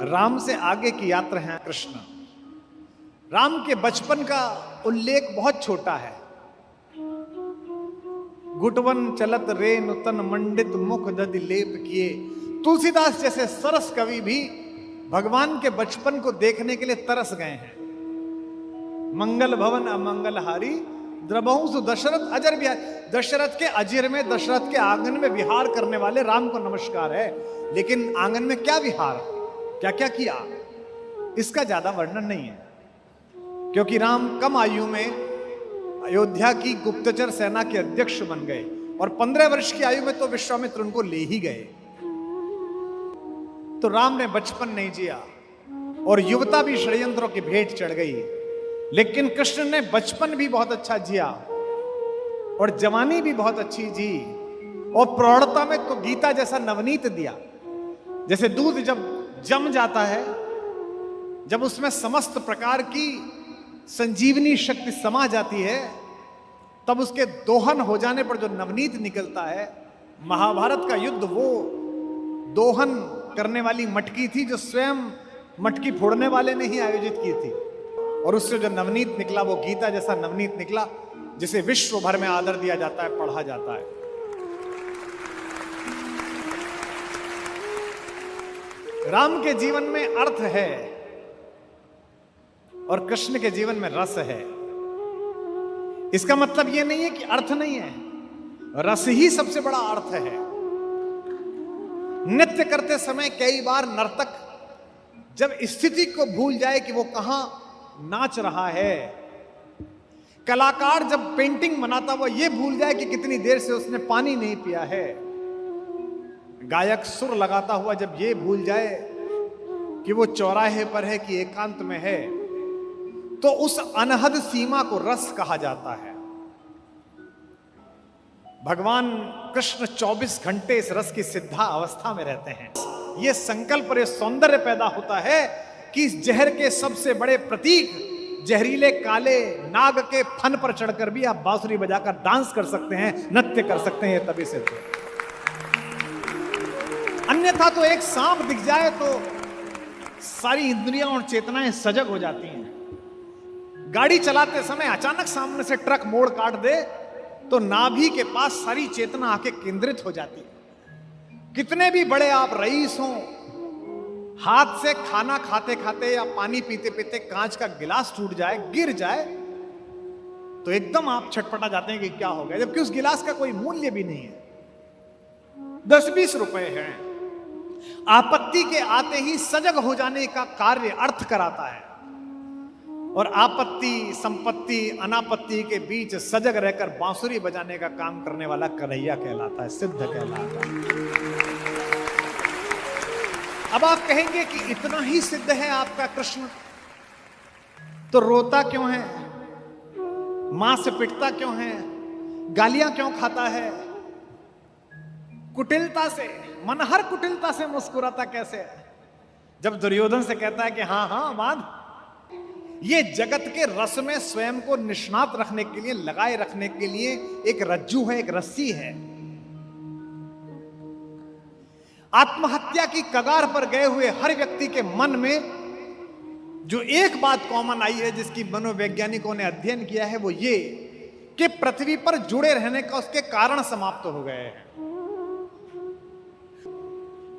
राम से आगे की यात्रा है कृष्ण। राम के बचपन का उल्लेख बहुत छोटा है। गुटवन चलत रे नुतन मंडित मुख दधि लेप किए। तुलसीदास जैसे सरस कवि भी भगवान के बचपन को देखने के लिए तरस गए हैं। मंगल भवन अमंगलहारी द्रबहु सु दशरथ अजर विहार। दशरथ के अजर में, दशरथ के आंगन में विहार करने वाले राम को नमस्कार है। लेकिन आंगन में क्या विहार, क्या क्या किया, इसका ज्यादा वर्णन नहीं है, क्योंकि राम कम आयु में अयोध्या की गुप्तचर सेना के अध्यक्ष बन गए और 15 वर्ष की आयु में तो विश्वामित्र उनको ले ही गए। तो राम ने बचपन नहीं जिया और युवता भी षड्यंत्रों की भेंट चढ़ गई। लेकिन कृष्ण ने बचपन भी बहुत अच्छा जिया और जवानी भी बहुत अच्छी जी और प्रौढ़ता में तो गीता जैसा नवनीत दिया। जैसे दूध जब जम जाता है, जब उसमें समस्त प्रकार की संजीवनी शक्ति समा जाती है, तब उसके दोहन हो जाने पर जो नवनीत निकलता है। महाभारत का युद्ध वो दोहन करने वाली मटकी थी जो स्वयं मटकी फोड़ने वाले ने ही आयोजित की थी, और उससे जो नवनीत निकला वो गीता जैसा नवनीत निकला, जिसे विश्व भर में आदर दिया जाता है, पढ़ा जाता है। राम के जीवन में अर्थ है और कृष्ण के जीवन में रस है। इसका मतलब यह नहीं है कि अर्थ नहीं है, रस ही सबसे बड़ा अर्थ है। नृत्य करते समय कई बार नर्तक जब स्थिति को भूल जाए कि वो कहां नाच रहा है, कलाकार जब पेंटिंग बनाता वो ये भूल जाए कि कितनी देर से उसने पानी नहीं पिया है, गायक सुर लगाता हुआ जब ये भूल जाए कि वो चौराहे पर है कि एकांत में है, तो उस अनहद सीमा को रस कहा जाता है। भगवान कृष्ण 24 घंटे इस रस की सिद्धा अवस्था में रहते हैं। यह संकल्प और सौंदर्य पैदा होता है कि इस जहर के सबसे बड़े प्रतीक जहरीले काले नाग के फन पर चढ़कर भी आप बांसुरी बजाकर डांस कर सकते हैं, नृत्य कर सकते हैं। तभी से अन्यथा तो एक सांप दिख जाए तो सारी इंद्रियां और चेतनाएं सजग हो जाती हैं। गाड़ी चलाते समय अचानक सामने से ट्रक मोड़ काट दे तो नाभि के पास सारी चेतना आके केंद्रित हो जाती है। कितने भी बड़े आप रईस हों, हाथ से खाना खाते खाते या पानी पीते पीते कांच का गिलास टूट जाए, गिर जाए, तो एकदम आप छटपटा जाते हैं कि क्या हो गया, जबकि उस गिलास का कोई मूल्य भी नहीं है, 10-20 रुपए हैं। आपत्ति के आते ही सजग हो जाने का कार्य अर्थ कराता है, और आपत्ति संपत्ति अनापत्ति के बीच सजग रहकर बांसुरी बजाने का काम करने वाला कन्हैया कहलाता है, सिद्ध कहलाता है। अब आप कहेंगे कि इतना ही सिद्ध है आपका कृष्ण, तो रोता क्यों है, मां से पिटता क्यों है, गालियां क्यों खाता है, कुटिलता से, मनहर कुटिलता से मुस्कुराता कैसे है, जब दुर्योधन से कहता है कि हां हां बांध। ये जगत के रस में स्वयं को निष्णात रखने के लिए, लगाए रखने के लिए एक रज्जू है, एक रस्सी है। आत्महत्या की कगार पर गए हुए हर व्यक्ति के मन में जो एक बात कॉमन आई है, जिसकी मनोवैज्ञानिकों ने अध्ययन किया है, वो ये कि पृथ्वी पर जुड़े रहने का उसके कारण समाप्त हो गए हैं।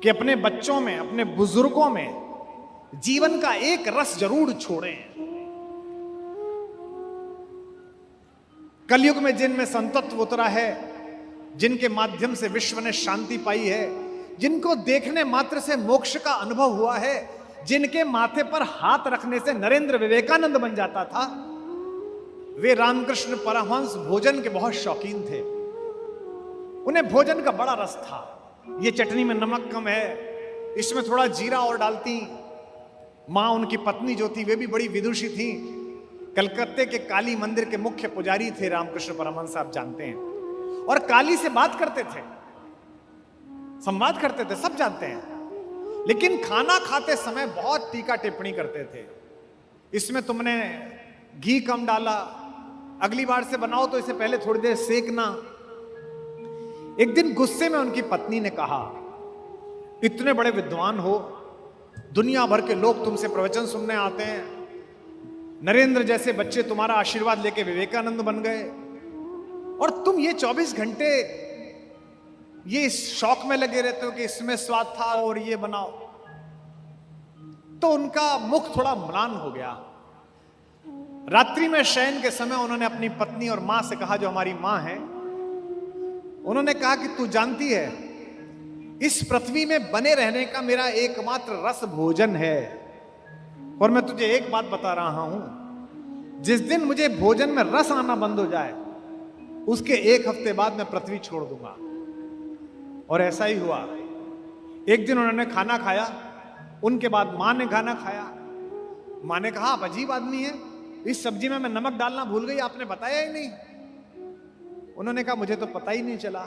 कि अपने बच्चों में, अपने बुजुर्गों में जीवन का एक रस जरूर छोड़ें। कलयुग में जिनमें संतत्व उतरा है, जिनके माध्यम से विश्व ने शांति पाई है, जिनको देखने मात्र से मोक्ष का अनुभव हुआ है, जिनके माथे पर हाथ रखने से नरेंद्र विवेकानंद बन जाता था, वे रामकृष्ण परमहंस भोजन के बहुत शौकीन थे। उन्हें भोजन का बड़ा रस था। ये चटनी में नमक कम है, इसमें थोड़ा जीरा और डालती। मां उनकी पत्नी जो थी वे भी बड़ी विदुषी थी। कलकत्ते के काली मंदिर के मुख्य पुजारी थे रामकृष्ण परमहंस, आप जानते हैं, और काली से बात करते थे, संवाद करते थे, सब जानते हैं। लेकिन खाना खाते समय बहुत टीका टिप्पणी करते थे। इसमें तुमने घी कम डाला, अगली बार से बनाओ तो इसे पहले थोड़ी देर सेकना। एक दिन गुस्से में उनकी पत्नी ने कहा, इतने बड़े विद्वान हो, दुनिया भर के लोग तुमसे प्रवचन सुनने आते हैं। नरेंद्र जैसे बच्चे तुम्हारा आशीर्वाद लेके विवेकानंद बन गए, और तुम ये 24 घंटे ये इस शौक में लगे रहते हो कि इसमें स्वाद था और ये बनाओ। तो उनका मुख थोड़ा म्लान हो गया। रात्रि में शयन के समय उन्होंने अपनी पत्नी और मां से कहा, जो हमारी मां है, उन्होंने कहा कि तू जानती है, इस पृथ्वी में बने रहने का मेरा एकमात्र रस भोजन है, और मैं तुझे एक बात बता रहा हूं, जिस दिन मुझे भोजन में रस आना बंद हो जाए, उसके एक हफ्ते बाद मैं पृथ्वी छोड़ दूंगा। और ऐसा ही हुआ। एक दिन उन्होंने खाना खाया, उनके बाद मां ने खाना खाया। मां ने कहा, आप अजीब आदमी है, इस सब्जी में मैं नमक डालना भूल गई, आपने बताया ही नहीं। उन्होंने कहा, मुझे तो पता ही नहीं चला।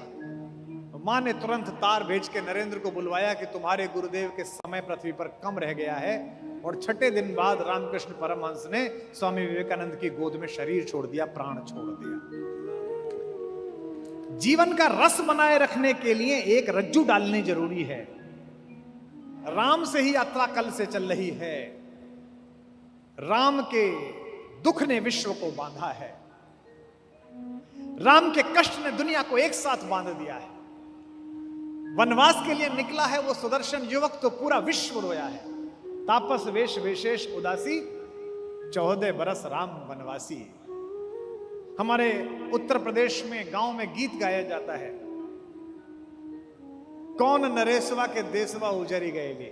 मां ने तुरंत तार भेज के नरेंद्र को बुलवाया कि तुम्हारे गुरुदेव के समय पृथ्वी पर कम रह गया है। और छठे दिन बाद रामकृष्ण परमहंस ने स्वामी विवेकानंद की गोद में शरीर छोड़ दिया, प्राण छोड़ दिया। जीवन का रस बनाए रखने के लिए एक रज्जू डालनी जरूरी है। राम से ही यात्रा कल से चल रही है। राम के दुख ने विश्व को बांधा है। राम के कष्ट ने दुनिया को एक साथ बांध दिया है। वनवास के लिए निकला है वो सुदर्शन युवक, तो पूरा विश्व रोया है। तापस वेश विशेष उदासी, 14 बरस राम वनवासी। हमारे उत्तर प्रदेश में गांव में गीत गाया जाता है, कौन नरेशवा के देशवा उजरी गए।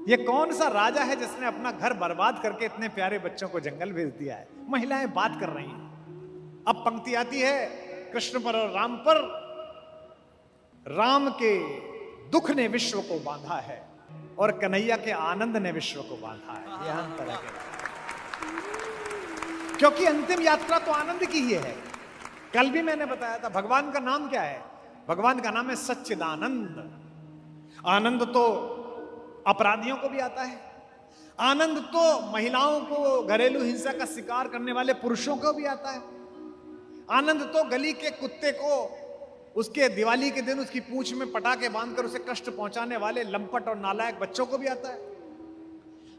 ये कौन सा राजा है जिसने अपना घर बर्बाद करके इतने प्यारे बच्चों को जंगल भेज दिया है। महिलाएं बात कर रही हैं। अब पंक्ति आती है कृष्ण पर और राम पर, राम के दुख ने विश्व को बांधा है और कन्हैया के आनंद ने विश्व को बांधा है। यह अंतर है, क्योंकि अंतिम यात्रा तो आनंद की ही है। कल भी मैंने बताया था, भगवान का नाम क्या है? भगवान का नाम है सच्चिदानंद। आनंद तो अपराधियों को भी आता है। आनंद तो महिलाओं को, घरेलू हिंसा का शिकार करने वाले पुरुषों को भी आता है। आनंद तो गली के कुत्ते को उसके दिवाली के दिन उसकी पूंछ में पटाखे बांधकर उसे कष्ट पहुंचाने वाले लंपट और नालायक बच्चों को भी आता है।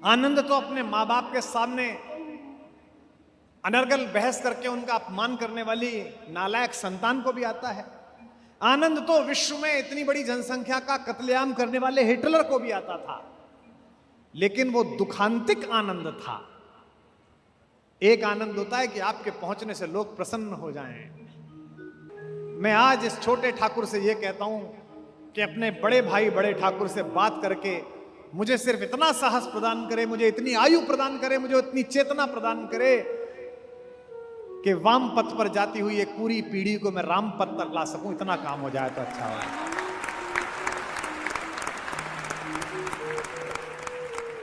आनंद तो अपने मां बाप के सामने अनर्गल बहस करके उनका अपमान करने वाली नालायक संतान को भी आता है। आनंद तो विश्व में इतनी बड़ी जनसंख्या का कत्लेआम करने वाले हिटलर को भी आता था। लेकिन वो दुखांतिक आनंद था। एक आनंद होता है कि आपके पहुंचने से लोग प्रसन्न हो जाएं। मैं आज इस छोटे ठाकुर से ये कहता हूं कि अपने बड़े भाई बड़े ठाकुर से बात करके मुझे सिर्फ इतना साहस प्रदान करे, मुझे इतनी आयु प्रदान करे, मुझे इतनी चेतना प्रदान करे कि वाम पथ पर जाती हुई एक पूरी पीढ़ी को मैं राम पथ तक ला सकूं। इतना काम हो जाए तो अच्छा हो।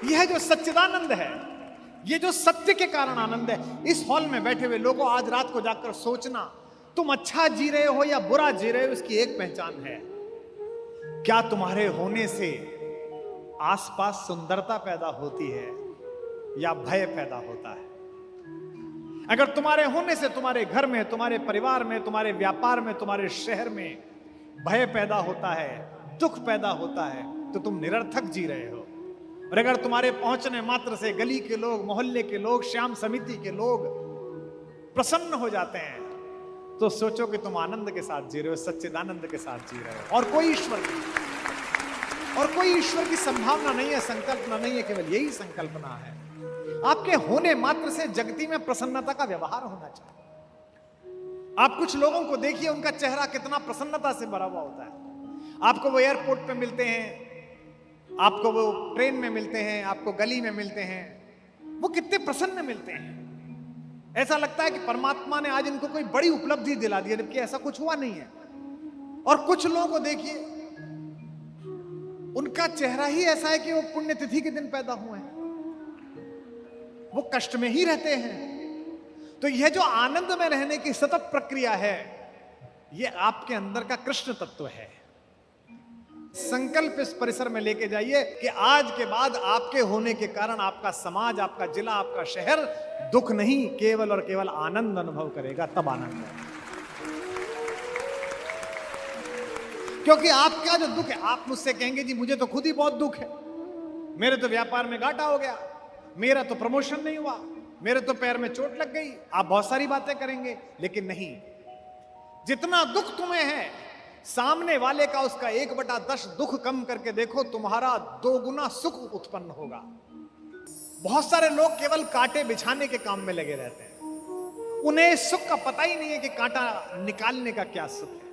यह जो सच्चिदानंद है, ये जो सत्य के कारण आनंद है, इस हॉल में बैठे हुए लोगों, आज रात को जाकर सोचना, तुम अच्छा जी रहे हो या बुरा जी रहे हो, इसकी एक पहचान है। क्या तुम्हारे होने से आसपास सुंदरता पैदा होती है या भय पैदा होता है? अगर तुम्हारे होने से तुम्हारे घर में, तुम्हारे परिवार में, तुम्हारे व्यापार में, तुम्हारे शहर में भय पैदा होता है, दुख पैदा होता है, तो तुम निरर्थक जी रहे हो। और अगर तुम्हारे पहुंचने मात्र से गली के लोग, मोहल्ले के लोग, श्याम समिति के लोग प्रसन्न हो जाते हैं, तो सोचो कि तुम आनंद के साथ जी रहे हो, सच्चिदानंद के साथ जी रहे हो। और कोई ईश्वर की संभावना नहीं है, संकल्पना नहीं है, केवल यही संकल्पना है। आपके होने मात्र से जगती में प्रसन्नता का व्यवहार होना चाहिए। आप कुछ लोगों को देखिए, उनका चेहरा कितना प्रसन्नता से भरा हुआ होता है। आपको वो एयरपोर्ट पे मिलते हैं, आपको वो ट्रेन में मिलते हैं, आपको गली में मिलते हैं, वो कितने प्रसन्न मिलते हैं। ऐसा लगता है कि परमात्मा ने आज इनको कोई बड़ी उपलब्धि दिला दी है, जबकि ऐसा कुछ हुआ नहीं है। और कुछ लोगों को देखिए, उनका चेहरा ही ऐसा है कि वो पुण्यतिथि के दिन पैदा हुए हैं, वो कष्ट में ही रहते हैं। तो यह जो आनंद में रहने की सतत प्रक्रिया है, यह आपके अंदर का कृष्ण तत्व है। संकल्प इस परिसर में लेके जाइए कि आज के बाद आपके होने के कारण आपका समाज, आपका जिला, आपका शहर दुख नहीं, केवल और केवल आनंद अनुभव करेगा। तब आनंद है, क्योंकि आपका जो दुख है, आप मुझसे कहेंगे जी मुझे तो खुद ही बहुत दुख है, मेरे तो व्यापार में घाटा हो गया, मेरा तो प्रमोशन नहीं हुआ, मेरे तो पैर में चोट लग गई। आप बहुत सारी बातें करेंगे, लेकिन नहीं, जितना दुख तुम्हें है सामने वाले का उसका 1/10 दुख कम करके देखो, तुम्हारा 2 गुना सुख उत्पन्न होगा। बहुत सारे लोग केवल कांटे बिछाने के काम में लगे रहते हैं, उन्हें सुख का पता ही नहीं है कि कांटा निकालने का क्या सुख है।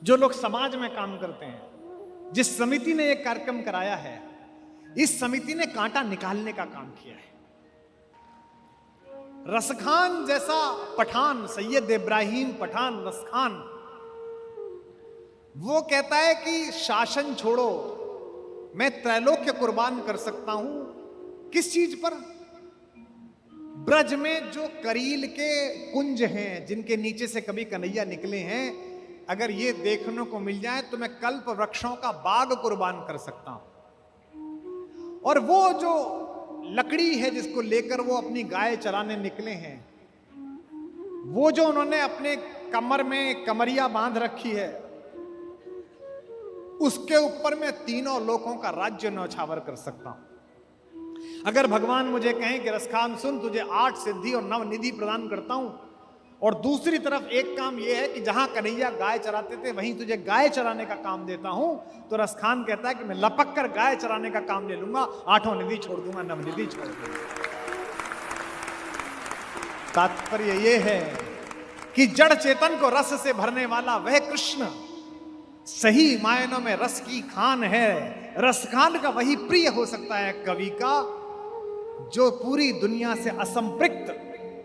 जो लोग समाज में काम करते हैं, जिस समिति ने एक कार्यक्रम कराया है, इस समिति ने कांटा निकालने का काम किया है। रसखान जैसा पठान, सैयद इब्राहिम पठान रसखान, वो कहता है कि शासन छोड़ो, मैं त्रैलोक्य कुर्बान कर सकता हूं। किस चीज पर? ब्रज में जो करील के कुंज हैं, जिनके नीचे से कभी कन्हैया निकले हैं, अगर ये देखने को मिल जाए तो मैं कल्प वृक्षों का बाग कुर्बान कर सकता हूं। और वो जो लकड़ी है जिसको लेकर वो अपनी गाय चराने निकले हैं, वो जो उन्होंने अपने कमर में कमरिया बांध रखी है, उसके ऊपर मैं तीनों लोकों का राज्य न्यौछावर कर सकता हूं। अगर भगवान मुझे कहें कि रसखान सुन, तुझे 8 सिद्धि और 9 निधि प्रदान करता हूं, और दूसरी तरफ एक काम यह है कि जहां कन्हैया गाय चराते थे वहीं तुझे गाय चराने का काम देता हूं, तो रसखान कहता है कि मैं लपक कर गाय चराने का काम ले लूंगा, 8 निधि छोड़ दूंगा, 9 निधि छोड़ दूंगा। तात्पर्य यह है कि जड़ चेतन को रस से भरने वाला वह कृष्ण सही मायनों में रस की खान है। रसखान का वही प्रिय हो सकता है कवि का, जो पूरी दुनिया से असंपृक्त,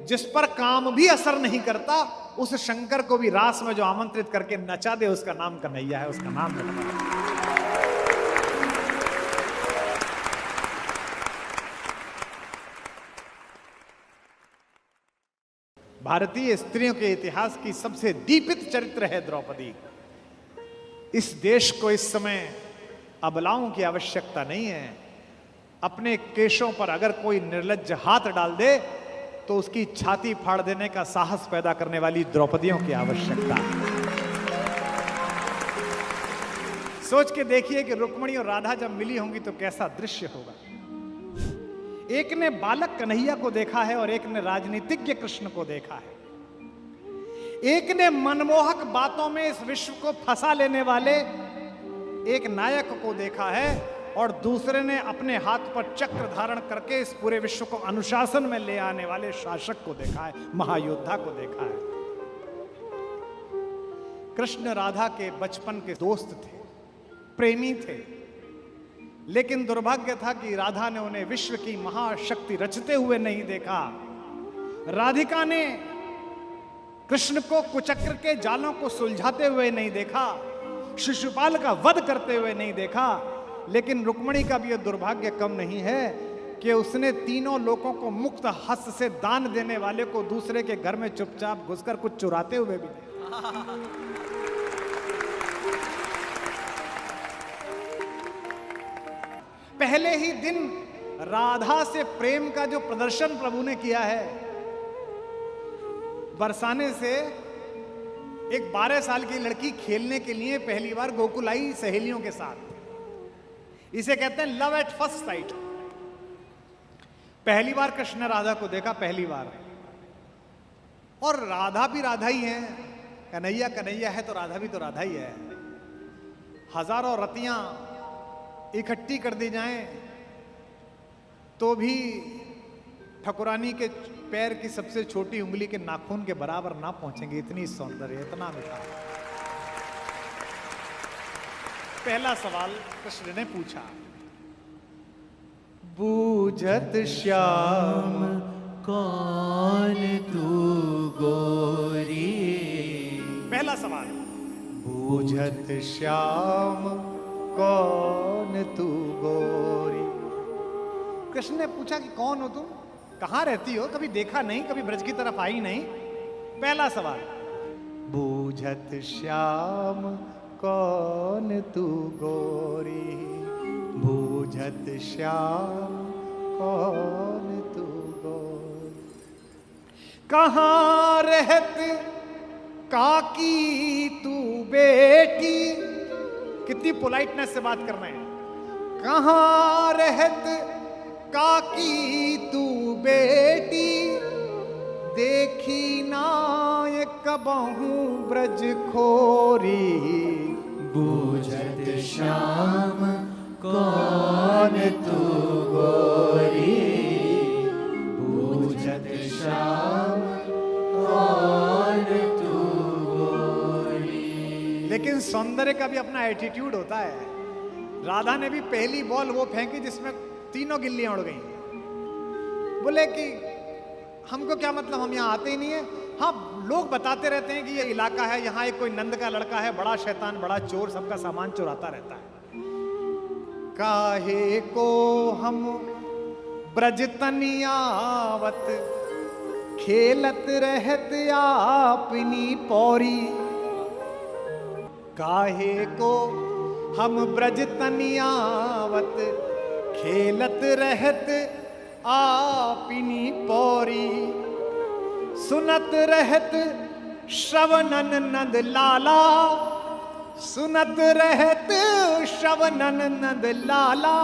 जिस पर काम भी असर नहीं करता, उस शंकर को भी रास में जो आमंत्रित करके नचा दे, उसका नाम कन्हैया है, उसका नाम कन्हैया। भारतीय स्त्रियों के इतिहास की सबसे दीपित चरित्र है द्रौपदी। इस देश को इस समय अबलाओं की आवश्यकता नहीं है। अपने केशों पर अगर कोई निर्लज्ज हाथ डाल दे तो उसकी छाती फाड़ देने का साहस पैदा करने वाली द्रौपदियों की आवश्यकता। सोच के देखिए कि रुक्मिणी और राधा जब मिली होंगी तो कैसा दृश्य होगा। एक ने बालक कन्हैया को देखा है और एक ने राजनीतिज्ञ कृष्ण को देखा है। एक ने मनमोहक बातों में इस विश्व को फंसा लेने वाले एक नायक को देखा है, और दूसरे ने अपने हाथ पर चक्र धारण करके इस पूरे विश्व को अनुशासन में ले आने वाले शासक को देखा है, महायोद्धा को देखा है। कृष्ण राधा के बचपन के दोस्त थे, प्रेमी थे, लेकिन दुर्भाग्य था कि राधा ने उन्हें विश्व की महाशक्ति रचते हुए नहीं देखा। राधिका ने कृष्ण को कुचक्र के जालों को सुलझाते हुए नहीं देखा, शिशुपाल का वध करते हुए नहीं देखा। लेकिन रुक्मिणी का भी यह दुर्भाग्य कम नहीं है कि उसने तीनों लोगों को मुक्त हस्त से दान देने वाले को दूसरे के घर में चुपचाप घुसकर कुछ चुराते हुए भी नहीं। पहले ही दिन राधा से प्रेम का जो प्रदर्शन प्रभु ने किया है, बरसाने से एक 12 साल की लड़की खेलने के लिए पहली बार गोकुल आई सहेलियों के साथ। इसे कहते हैं लव एट फर्स्ट साइट। पहली बार कृष्ण राधा को देखा, पहली बार। और राधा भी राधा ही है, कन्हैया कन्हैया है तो राधा भी तो राधा ही है। हजारों रतियां इकट्ठी कर दी जाएं तो भी ठकुरानी के पैर की सबसे छोटी उंगली के नाखून के बराबर ना पहुंचेंगे, इतनी सौंदर्य, इतना मीठा। पहला सवाल कृष्ण ने पूछा, बूझत श्याम कौन तू गोरी। पहला सवाल, बूझत श्याम कौन तू गोरी। कृष्ण ने पूछा कि कौन हो तुम, कहां रहती हो, कभी देखा नहीं, कभी ब्रज की तरफ आई नहीं। पहला सवाल, बूझत श्याम कौन तू गोरी, बूझत श्याम कौन तू गोरी। कहां रहत काकी तू बेटी। कितनी पोलाइटनेस से बात कर रहे हैं। कहाँ रहत काकी तू बेटी, देखी नाय कबहू ब्रज खोरी। बूझत श्याम कौन तू गोरी, बूझत श्याम कौन तू गोरी। लेकिन सौंदर्य का भी अपना एटीट्यूड होता है। राधा ने भी पहली बॉल वो फेंकी जिसमें तीनों गिल्लियां उड़ गई। बोले कि हमको क्या मतलब, हम यहाँ आते ही नहीं है। हाँ, लोग बताते रहते हैं कि ये इलाका है, यहाँ एक कोई नंद का लड़का है, बड़ा शैतान, बड़ा चोर, सबका सामान चुराता रहता है। काहे को हम ब्रज तनियावत, खेलत रहत आपनी पौरी। काहे को हम ब्रज तनियावत, खेलत रहत आपनी पौरी। सुनत रहत श्रवणन नंद लाला, सुनत रहत श्रवणन नंद लाला।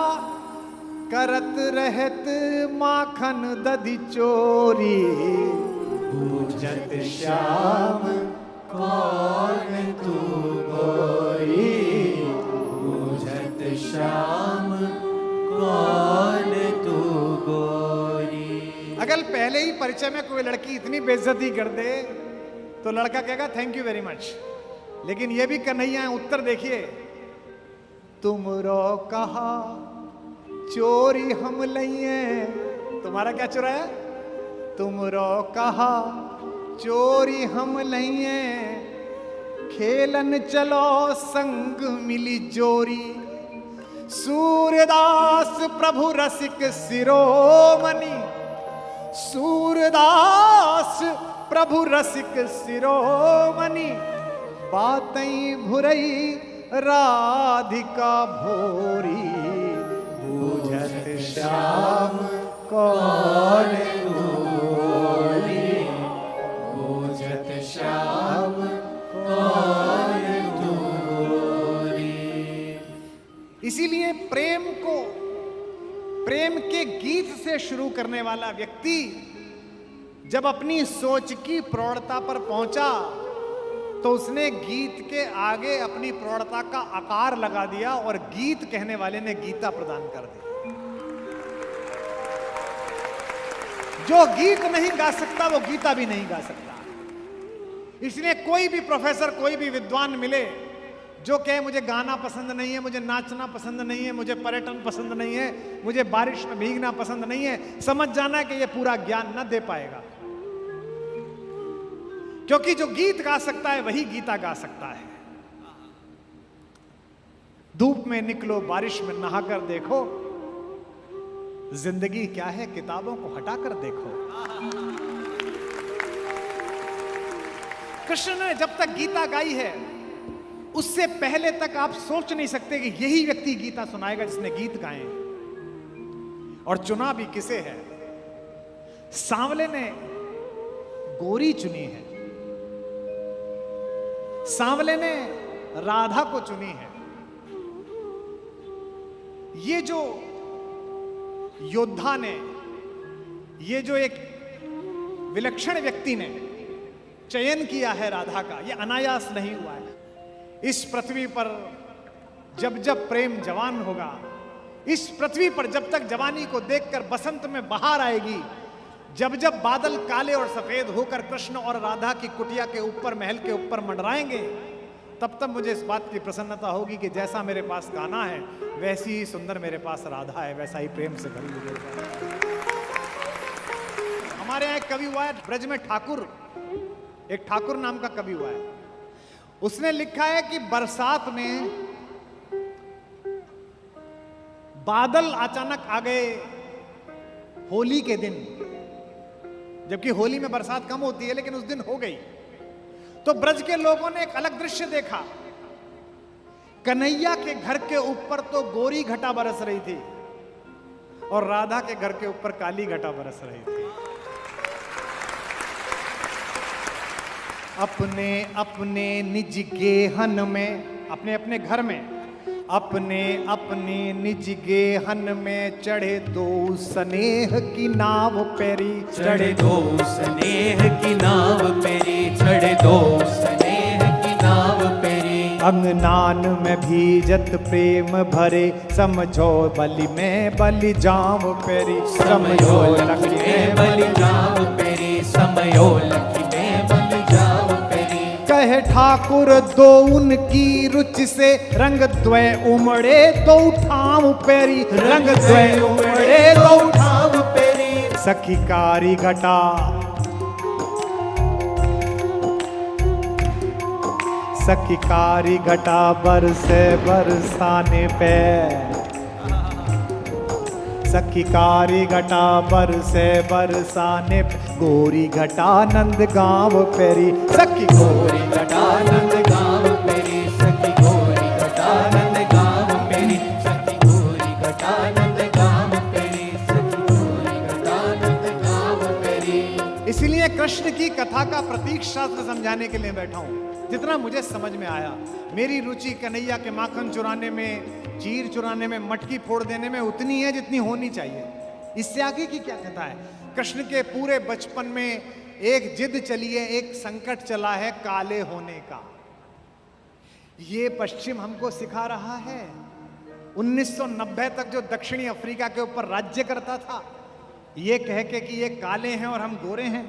करत रहत माखन दधि चोरी। बूझत श्याम कौन तू गोरी, बूझत श्याम कौन तू गोरी। अगर पहले ही परिचय में कोई लड़की इतनी बेइज्जती कर दे तो लड़का कहेगा थैंक यू वेरी मच। लेकिन ये भी कन्हैया है, उत्तर देखिए। तुमरो कहा चोरी हम लइए, तुम्हारा क्या चुराया? तुमरो कहा चोरी हम लइए, खेलन चलो संग मिली जोरी। सूरदास प्रभु रसिक शिरोमणि, सूरदास प्रभु रसिक शिरोमणि। बातई भुरई राधिका भोरी। बूझत श्याम कौन तू गोरी, बूझत श्याम कौन तू गोरी। इसीलिए प्रेम को, प्रेम के गीत से शुरू करने वाला व्यक्ति जब अपनी सोच की प्रौढ़ता पर पहुंचा तो उसने गीत के आगे अपनी प्रौढ़ता का आकार लगा दिया और गीत कहने वाले ने गीता प्रदान कर दी। जो गीत नहीं गा सकता वो गीता भी नहीं गा सकता। इसलिए कोई भी प्रोफेसर, कोई भी विद्वान मिले जो कहे मुझे गाना पसंद नहीं है, मुझे नाचना पसंद नहीं है, मुझे पर्यटन पसंद नहीं है, मुझे बारिश में भीगना पसंद नहीं है, समझ जाना कि ये पूरा ज्ञान न दे पाएगा। क्योंकि जो गीत गा सकता है वही गीता गा सकता है। धूप में निकलो, बारिश में नहाकर देखो, जिंदगी क्या है किताबों को हटाकर देखो। कृष्ण ने जब तक गीता गाई है उससे पहले तक आप सोच नहीं सकते कि यही व्यक्ति गीता सुनाएगा जिसने गीत गाए। और चुना भी किसे है? सांवले ने गोरी चुनी है, सांवले ने राधा को चुनी है। ये जो योद्धा ने, ये जो एक विलक्षण व्यक्ति ने चयन किया है राधा का, ये अनायास नहीं हुआ है। इस पृथ्वी पर जब जब प्रेम जवान होगा, इस पृथ्वी पर जब तक जवानी को देखकर बसंत में बहार आएगी, जब जब बादल काले और सफेद होकर कृष्ण और राधा की कुटिया के ऊपर, महल के ऊपर मंडराएंगे, तब तब मुझे इस बात की प्रसन्नता होगी कि जैसा मेरे पास गाना है वैसी ही सुंदर मेरे पास राधा है, वैसा ही प्रेम से भरी हुई है। हमारे यहाँ एक कवि हुआ है ब्रज में, ठाकुर, एक ठाकुर नाम का कवि हुआ है। उसने लिखा है कि बरसात में बादल अचानक आ गए होली के दिन, जबकि होली में बरसात कम होती है, लेकिन उस दिन हो गई। तो ब्रज के लोगों ने एक अलग दृश्य देखा। कन्हैया के घर के ऊपर तो गोरी घटा बरस रही थी और राधा के घर के ऊपर काली घटा बरस रही थी। अपने अपने निज गेहन में, अपने अपने घर में अपने अपने निज गेहन में चढ़े दो स्नेह की नाव पेरी। चढ़े दो स्नेह की नाव पेरी, चढ़े दो स्नेह की नाव पेरी। अंगनान में भीजत प्रेम भरे, समझो बलि में बलि जाम पेरी। समयो लखी में बलि जाम पेरी, समयो लखी में बलि जाम पेरी। कहे ठाकुर दो उनकी रुचि से, रंग द्वय उमड़े दो ठाम पेरी। रंग द्वय उमड़े दो ठाम पेरी। सखी कारी घटा सखी कारी घटा बरसे बरसाने पे। सखी कारी घटा बरसे बरसाने पे, गोरी घटा नंद गाँव पेरी। सखी गोरी घटा नंद गाँव पेरी, सखी गोरी घटा नंद गाँव पेरी। सखी गोरी घटा नंद गाँव पेरी, सखी गोरी घटा नंद गाँव पेरी। इसलिए कृष्ण की कथा का प्रतीक शास्त्र समझाने के लिए बैठा हूं। जितना मुझे समझ में आया, मेरी रुचि कन्हैया के माखन चुराने में, चीर चुराने में, मटकी फोड़ देने में उतनी है जितनी होनी चाहिए। इससे आगे की क्या कथा है? कृष्ण के पूरे बचपन में एक जिद चली है, एक संकट चला है काले होने का। ये पश्चिम हमको सिखा रहा है। 1990 तक जो दक्षिणी अफ्रीका के ऊपर राज्य करता था, ये कह के कि ये काले हैं और हम गोरे हैं,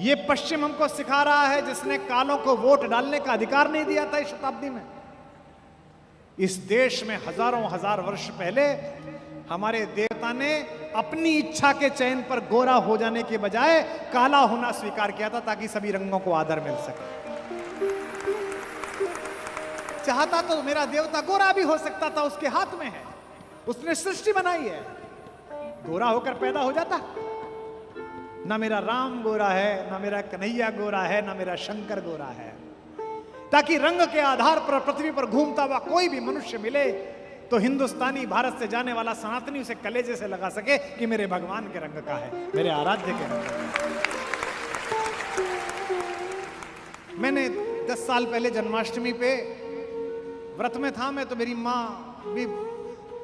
ये पश्चिम हमको सिखा रहा है, जिसने कालों को वोट डालने का अधिकार नहीं दिया था इस शताब्दी में। इस देश में हजारों हजार वर्ष पहले हमारे देवता ने अपनी इच्छा के चयन पर गोरा हो जाने के बजाय काला होना स्वीकार किया था, ताकि सभी रंगों को आदर मिल सके। चाहता तो मेरा देवता गोरा भी हो सकता था, उसके हाथ में है, उसने सृष्टि बनाई है। गोरा होकर पैदा हो जाता। ना मेरा राम गोरा है, ना मेरा कन्हैया गोरा है, ना मेरा शंकर गोरा है, ताकि रंग के आधार पर पृथ्वी पर घूमता हुआ कोई भी मनुष्य मिले तो हिंदुस्तानी, भारत से जाने वाला सनातनी उसे कलेजे से लगा सके कि मेरे भगवान के रंग का है, मेरे आराध्य के रंग का है। मैंने 10 साल पहले जन्माष्टमी पे व्रत में था मैं, तो मेरी माँ भी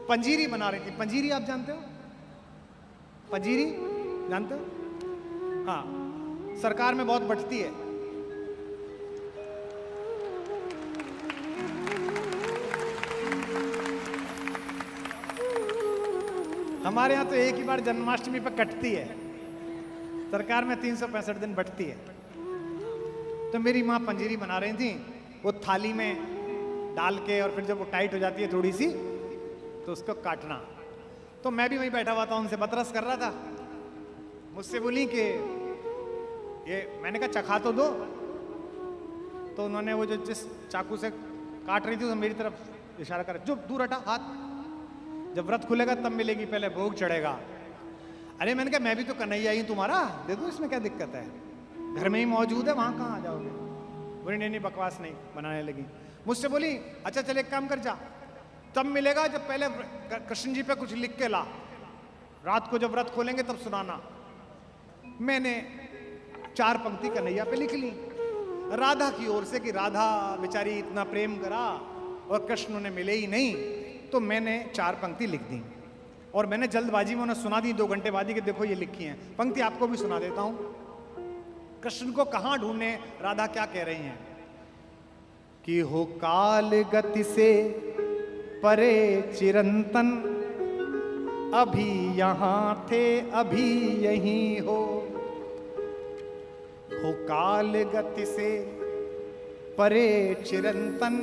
पंजीरी बना रही थी। पंजीरी आप जानते हो? पंजीरी जानते हो? हाँ, सरकार में बहुत बंटती है। हमारे यहाँ तो एक ही बार जन्माष्टमी पर कटती है, सरकार में 365 दिन बंटती है। तो मेरी माँ पंजीरी बना रही थी, वो थाली में डाल के, और फिर जब वो टाइट हो जाती है थोड़ी सी, तो उसको काटना। तो मैं भी वहीं बैठा हुआ था, उनसे बतरस कर रहा था। मुझसे बोली कि ये, मैंने कहा चखा तो दो। तो उन्होंने वो जो जिस चाकू से काट रही थी, तो मेरी तरफ इशारा कर, जो दूर हटा हाथ, जब व्रत खुलेगा तब मिलेगी, पहले भोग चढ़ेगा। अरे मैंने कहा मैं भी तो कन्हैया ही तुम्हारा, दे दो, इसमें क्या दिक्कत है, घर में ही मौजूद है, वहां कहाँ आ जाओगे? बोली नहीं बकवास नहीं, बनाने लगी। मुझसे बोली अच्छा चल एक काम कर, जा तब मिलेगा जब पहले कृष्ण जी पे कुछ लिख के ला, रात को जब व्रत खोलेंगे तब सुनाना। मैंने 4 पंक्ति कन्हैया पे लिख ली, राधा की ओर से, कि राधा बेचारी इतना प्रेम करा और कृष्ण ने मिले ही नहीं। तो मैंने 4 पंक्ति लिख दी और मैंने जल्दबाजी में उन्हें सुना दी 2 घंटे बाद ही, कि देखो ये लिखी हैं पंक्ति, आपको भी सुना देता हूं। कृष्ण को कहां ढूंढने, राधा क्या कह रही हैं कि हो काल गति से परे चिरंतन, अभी यहां थे अभी यहीं हो काल गति से परे चिरंतन,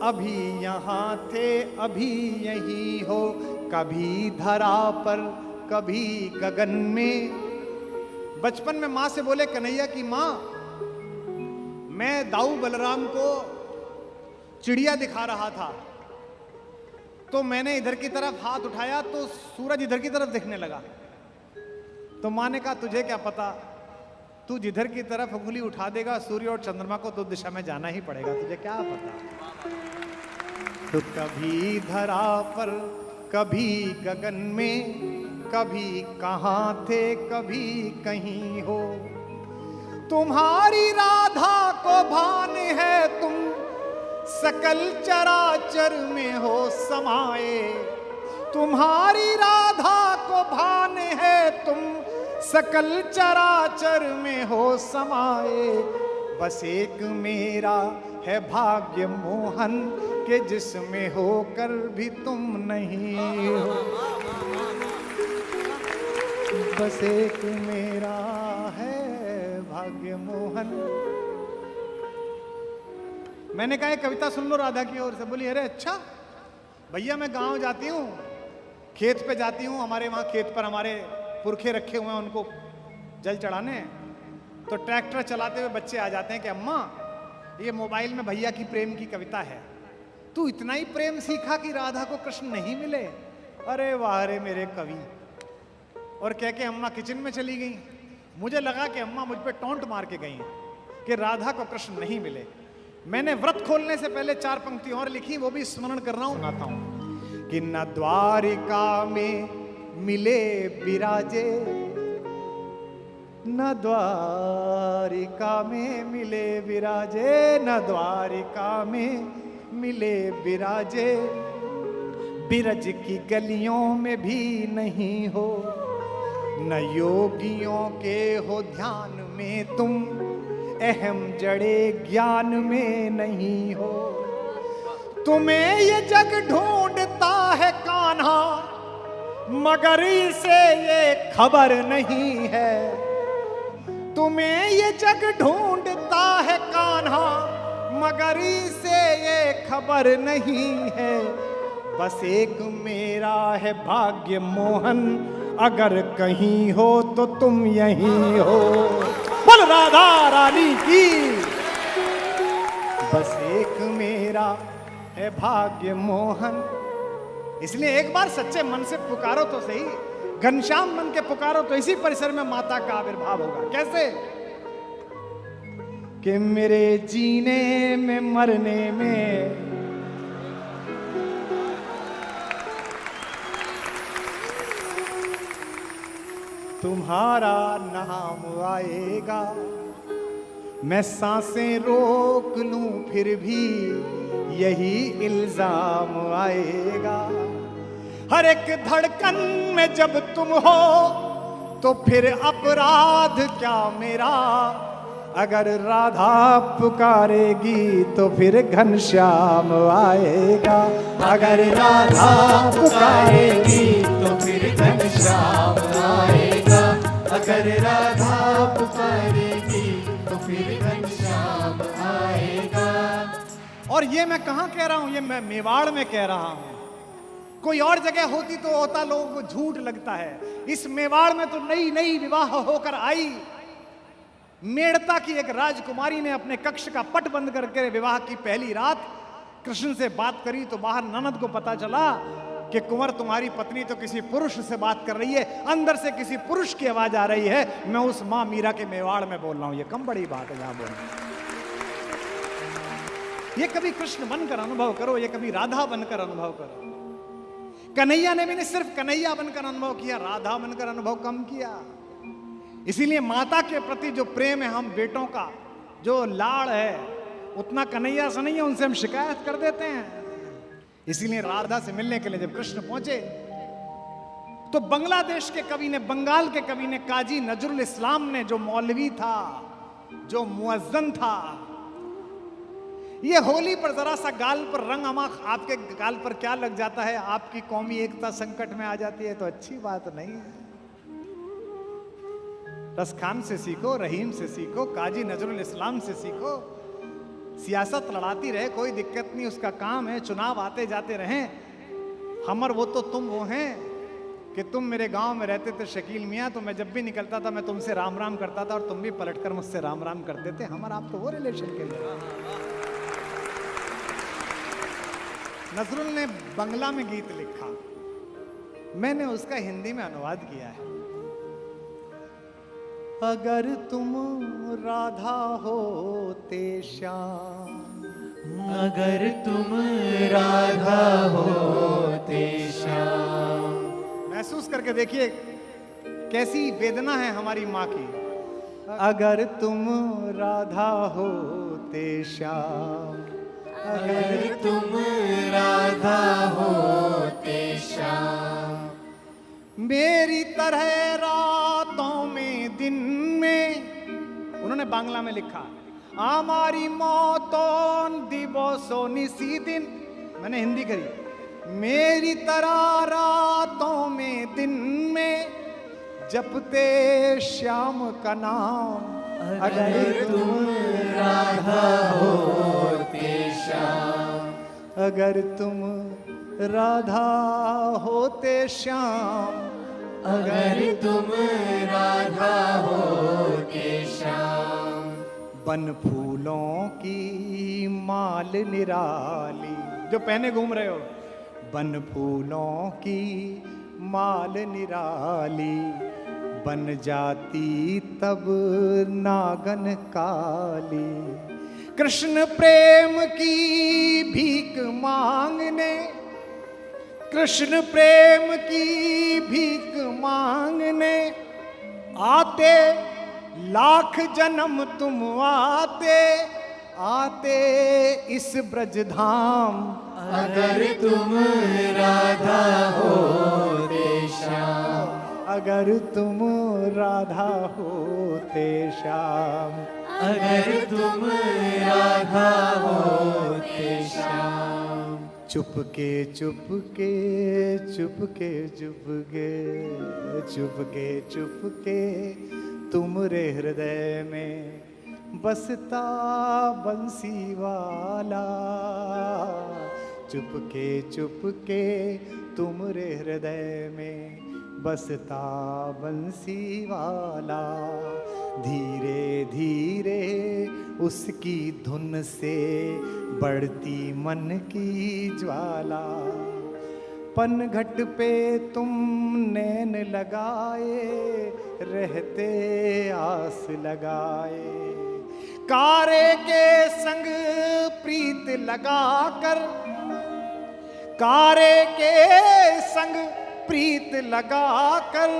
अभी यहां थे अभी यहीं हो। कभी धरा पर कभी गगन में। बचपन में मां से बोले कन्हैया की मां, मैं दाऊ बलराम को चिड़िया दिखा रहा था, तो मैंने इधर की तरफ हाथ उठाया तो सूरज इधर की तरफ दिखने लगा। तो मां ने कहा तुझे क्या पता, तू जिधर की तरफ उंगली उठा देगा सूर्य और चंद्रमा को तो दिशा में जाना ही पड़ेगा, तुझे क्या पता। तो कभी धरा पर कभी गगन में, कभी कहां थे कभी कहीं हो। तुम्हारी राधा को भान है तुम सकल चराचर में हो समाए। तुम्हारी राधा को भान है, तुम सकल चराचर में हो समाए। बस एक मेरा है भाग्य मोहन के जिसमें होकर भी तुम नहीं हो। बस एक मेरा है भाग्य मोहन। मैंने कहा एक कविता सुन लो राधा की ओर से। बोली अरे अच्छा भैया, मैं गांव जाती हूँ, खेत पे जाती हूँ, हमारे वहाँ खेत पर हमारे पुरखे रखे हुए हैं, उनको जल चढ़ाने। तो ट्रैक्टर चलाते हुए बच्चे आ जाते हैं कि अम्मा ये मोबाइल में भैया की प्रेम की कविता है, तू इतना ही प्रेम सीखा कि राधा को कृष्ण नहीं मिले। अरे वाह रे मेरे कवि। और कह के अम्मा किचन में चली गई। मुझे लगा कि अम्मा मुझ पे टोंट मार के गई कि राधा को कृष्ण नहीं मिले। मैंने व्रत खोलने से पहले 4 पंक्ति और लिखी, वो भी स्मरण कर रहा हूं, सुनाता हूं कि न द्वारिका में मिले विराजे, न द्वारिका में मिले विराजे, न द्वारिका में मिले विराजे। बिरज की गलियों में भी नहीं हो, न योगियों के हो ध्यान में तुम, अहम जड़े ज्ञान में नहीं हो। तुम्हें ये जग ढूंढता है कान्हा, मगर इसे ये खबर नहीं है। तुम्हें ये जग ढूंढता है कान्हा, मगर इसे ये खबर नहीं है। बस एक मेरा है भाग्य मोहन, अगर कहीं हो तो तुम यहीं हो। बोल राधा रानी की। बस एक मेरा है भाग्य मोहन। इसलिए एक बार सच्चे मन से पुकारो तो सही, घनश्याम मन के पुकारो तो इसी परिसर में माता का आविर्भाव होगा। कैसे? कि मेरे जीने में मरने में तुम्हारा नाम आएगा। मैं सांसें रोक लूं फिर भी यही इल्जाम आएगा। हर एक धड़कन में जब तुम हो तो फिर अपराध क्या मेरा। अगर राधा पुकारेगी तो फिर घनश्याम आएगा। अगर राधा पुकारेगी तो फिर घनश्याम आएगा। अगर राधा पुकारेगी तो फिर घनश्याम आएगा। और ये मैं कहाँ कह रहा हूं, ये मैं मेवाड़ में कह रहा हूं। कोई और जगह होती तो होता लोगों को झूठ लगता है। इस मेवाड़ में तो नई नई विवाह होकर आई मेड़ता की एक राजकुमारी ने अपने कक्ष का पट बंद करके विवाह की पहली रात कृष्ण से बात करी तो बाहर ननद को पता चला कि कुंवर तुम्हारी पत्नी तो किसी पुरुष से बात कर रही है, अंदर से किसी पुरुष की आवाज आ रही है। मैं उस मां मीरा के मेवाड़ में बोल रहा हूं। ये कम बड़ी बात है यहां बोलना। ये कभी कृष्ण बनकर अनुभव करो, ये कभी राधा बनकर अनुभव करो। कन्हैया ने भी नहीं सिर्फ कन्हैया बनकर अनुभव किया, राधा बनकर अनुभव कम किया। इसीलिए माता के प्रति जो प्रेम है, हम बेटों का जो लाड़ है, उतना कन्हैया से नहीं है, उनसे हम शिकायत कर देते हैं। इसीलिए राधा से मिलने के लिए जब कृष्ण पहुंचे तो बांग्लादेश के कवि ने, बंगाल के कवि ने, काजी नजरुल इस्लाम ने, जो मौलवी था, जो मुअज्जन था, ये होली पर जरा सा गाल पर रंग आपके गाल पर क्या लग जाता है, आपकी कौमी एकता संकट में आ जाती है तो अच्छी बात नहीं है। रसखान से सीखो, रहीम से सीखो, काजी नजरुल इस्लाम से सीखो। सियासत लड़ाती रहे, कोई दिक्कत नहीं, उसका काम है। चुनाव आते जाते रहें। हमर वो तो तुम वो हैं कि तुम मेरे गांव में रहते थे शकील मियाँ, तो मैं जब भी निकलता था मैं तुमसे राम राम करता था और तुम भी पलटकर मुझसे राम राम करते थे। हमारा आप तो वो रिलेशन के लिए। नजरुल ने बंगला में गीत लिखा, मैंने उसका हिंदी में अनुवाद किया है। अगर तुम राधा होते श्याम, अगर तुम राधा होते श्याम। महसूस करके देखिए कैसी वेदना है हमारी माँ की। अगर तुम राधा होते श्याम, अगर तुम राधा होते श्याम। मेरी तरह रातों में दिन में, उन्होंने बांग्ला में लिखा, आमारी मौतों दिवसों निसी दिन, मैंने हिंदी करी, मेरी तरह रातों में दिन में जपते श्याम का नाम। अगर तुम राधा होते श्याम। अगर तुम राधा होते श्याम। अगर तुम राधा होते श्याम। बन फूलों की माल निराली, जो पहने घूम रहे हो, बन फूलों की माल निराली, बन जाती तब नागन काली। कृष्ण प्रेम की भीख मांगने, कृष्ण प्रेम की भीख मांगने आते, लाख जन्म तुम आते आते इस ब्रजधाम। अगर तुम राधा होते श्याम। अगर तुम राधा होते श्याम। अगर तुम राधा होते श्याम। चुपके चुपके चुपके चुपके चुपके चुपके तुमरे हृदय में बसता बंसी वाला। चुपके चुपके तुमरे हृदय में बसता बंसी वाला। धीरे धीरे उसकी धुन से बढ़ती मन की ज्वाला। पनघट पे तुम नैन लगाए रहते आस लगाए। कारे के संग प्रीत लगाकर, कारे के संग प्रीत लगाकर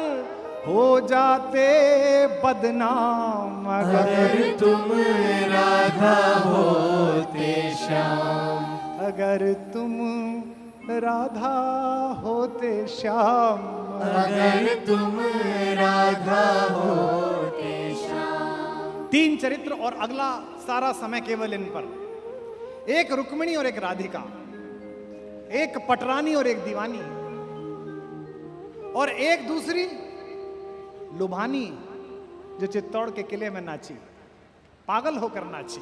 हो जाते बदनाम। अगर तुम राधा होते श्याम। अगर तुम राधा होते श्याम। अगर तुम राधा होते श्याम। 3 चरित्र और अगला सारा समय केवल इन पर। एक रुक्मिणी और एक राधिका, एक पटरानी और एक दीवानी, और एक दूसरी लुभानी जो चित्तौड़ के किले में नाची, पागल होकर नाची।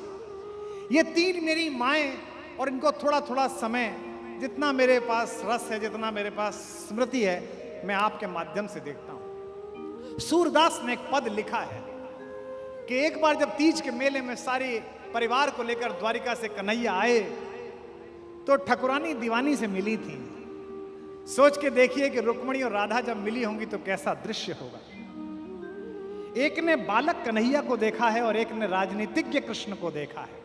ये 3 मेरी माएं, और इनको थोड़ा थोड़ा समय, जितना मेरे पास रस है, जितना मेरे पास स्मृति है, मैं आपके माध्यम से देखता हूं। सूरदास ने एक पद लिखा है कि एक बार जब तीज के मेले में सारे परिवार को लेकर द्वारिका से कन्हैया आए तो ठकुरानी दीवानी से मिली थी। सोच के देखिए कि रुक्मिणी और राधा जब मिली होंगी तो कैसा दृश्य होगा। एक ने बालक कन्हैया को देखा है और एक ने राजनीतिज्ञ कृष्ण को देखा है।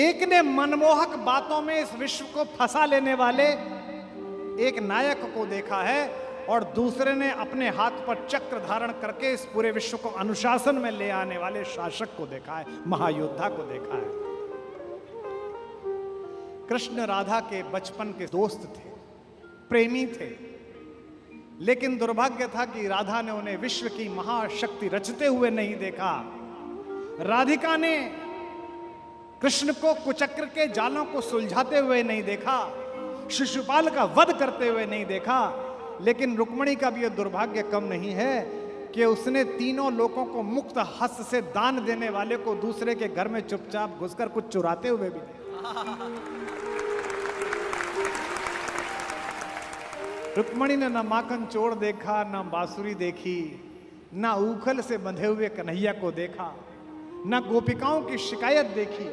एक ने मनमोहक बातों में इस विश्व को फंसा लेने वाले एक नायक को देखा है, और दूसरे ने अपने हाथ पर चक्र धारण करके इस पूरे विश्व को अनुशासन में ले आने वाले शासक को देखा है, महायोद्धा को देखा है। कृष्ण राधा के बचपन के दोस्त थे, प्रेमी थे, लेकिन दुर्भाग्य था कि राधा ने उन्हें विश्व की महाशक्ति रचते हुए नहीं देखा। राधिका ने कृष्ण को कुचक्र के जालों को सुलझाते हुए नहीं देखा, शिशुपाल का वध करते हुए नहीं देखा। लेकिन रुक्मिणी का भी यह दुर्भाग्य कम नहीं है कि उसने तीनों लोगों को मुक्त हस्त से दान देने वाले को दूसरे के घर में चुपचाप घुसकर कुछ चुराते हुए भी देखा। रुक्मिणी ने न माखन चोर देखा, न बांसुरी देखी, न उखल से बंधे हुए कन्हैया को देखा, न गोपिकाओं की शिकायत देखी।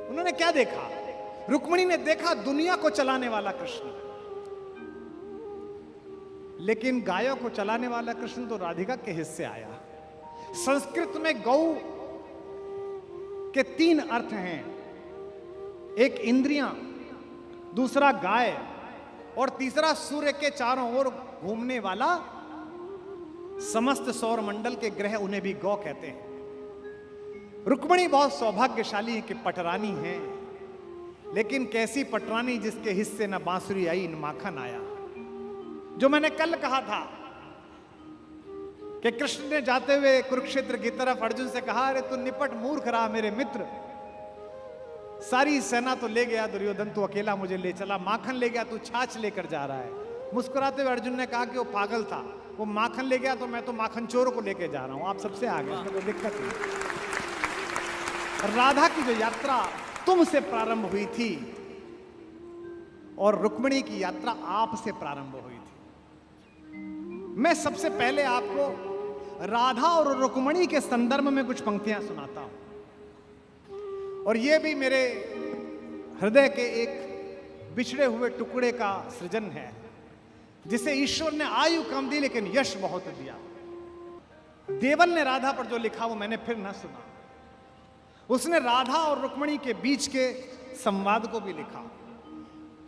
उन्होंने क्या देखा? रुक्मिणी ने देखा दुनिया को चलाने वाला कृष्ण, लेकिन गायों को चलाने वाला कृष्ण तो राधिका के हिस्से आया। संस्कृत में गौ के 3 अर्थ हैं, एक इंद्रियां, दूसरा गाय, और तीसरा सूर्य के चारों ओर घूमने वाला समस्त सौर मंडल के ग्रह, उन्हें भी गौ कहते हैं। रुक्मिणी बहुत सौभाग्यशाली है कि पटरानी है, लेकिन कैसी पटरानी जिसके हिस्से न बांसुरी आई न माखन आया। जो मैंने कल कहा था कि कृष्ण ने जाते हुए कुरुक्षेत्र की तरफ अर्जुन से कहा, अरे तू निपट मूर्ख रहा मेरे मित्र, सारी सेना तो ले गया दुर्योधन, तू अकेला मुझे ले चला, माखन ले गया, तू छाछ लेकर जा रहा है। मुस्कुराते हुए अर्जुन ने कहा कि वो पागल था, वो माखन ले गया तो मैं तो माखन चोरों को लेके जा रहा हूं, आप सबसे आगे, इसमें कोई दिक्कत नहीं। राधा की जो यात्रा तुमसे प्रारंभ हुई थी और रुक्मिणी की यात्रा आपसे प्रारंभ हुई थी। मैं सबसे पहले आपको राधा और रुक्मिणी के संदर्भ में कुछ पंक्तियां सुनाता हूं, और यह भी मेरे हृदय के एक बिछड़े हुए टुकड़े का सृजन है, जिसे ईश्वर ने आयु कम दी लेकिन यश बहुत दिया। देवल ने राधा पर जो लिखा वो मैंने फिर ना सुना। उसने राधा और रुक्मिणी के बीच के संवाद को भी लिखा।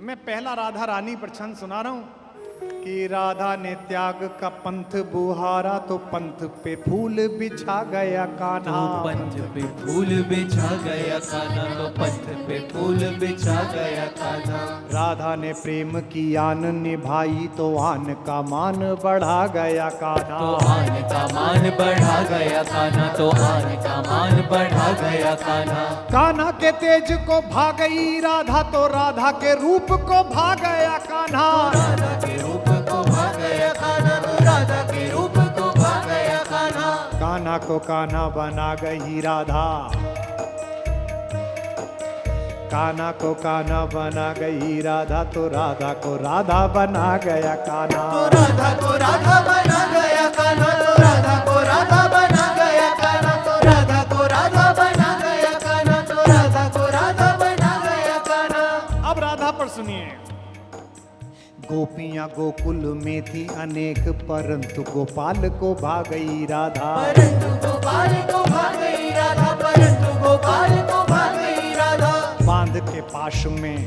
मैं पहला राधा रानी पर छंद सुना रहा हूं कि राधा ने त्याग का पंथ बुहारा तो पंथ पे फूल बिछा गया कान्हा, तो पंथ पे फूल बिछा गया कान्हा, तो पंथ पे फूल बिछा गया कान्हा। राधा ने प्रेम की आन निभाई तो आन का मान बढ़ा गया कान्हा, तो आन का मान बढ़ा गया कान्हा, तो आन का मान बढ़ा गया कान्हा। कान्हा के तेज को भा गई राधा तो राधा के रूप को भा गया कान्हा, राधा के रूप को भा गया कान्हा, तो राधा के रूप को भा गया कान्हा। कान्हा को कान्हा बना गई राधा, कान्हा को कान्हा बना गई राधा तो राधा को राधा बना गया कान्हा, तो राधा को राधा बना गया कान्हा, तो राधा को राधा बना गया कान्हा, तो राधा को राधा बना गया कान्हा, तो राधा को राधा बना गया कान्हा। अब राधा पर सुनिए। गोपियां गोकुल में थी अनेक परंतु गोपाल को भा गई राधा, परंतु गोपाल को भा गई राधा, परंतु गोपाल को भा गई राधा। बांध के पाश में,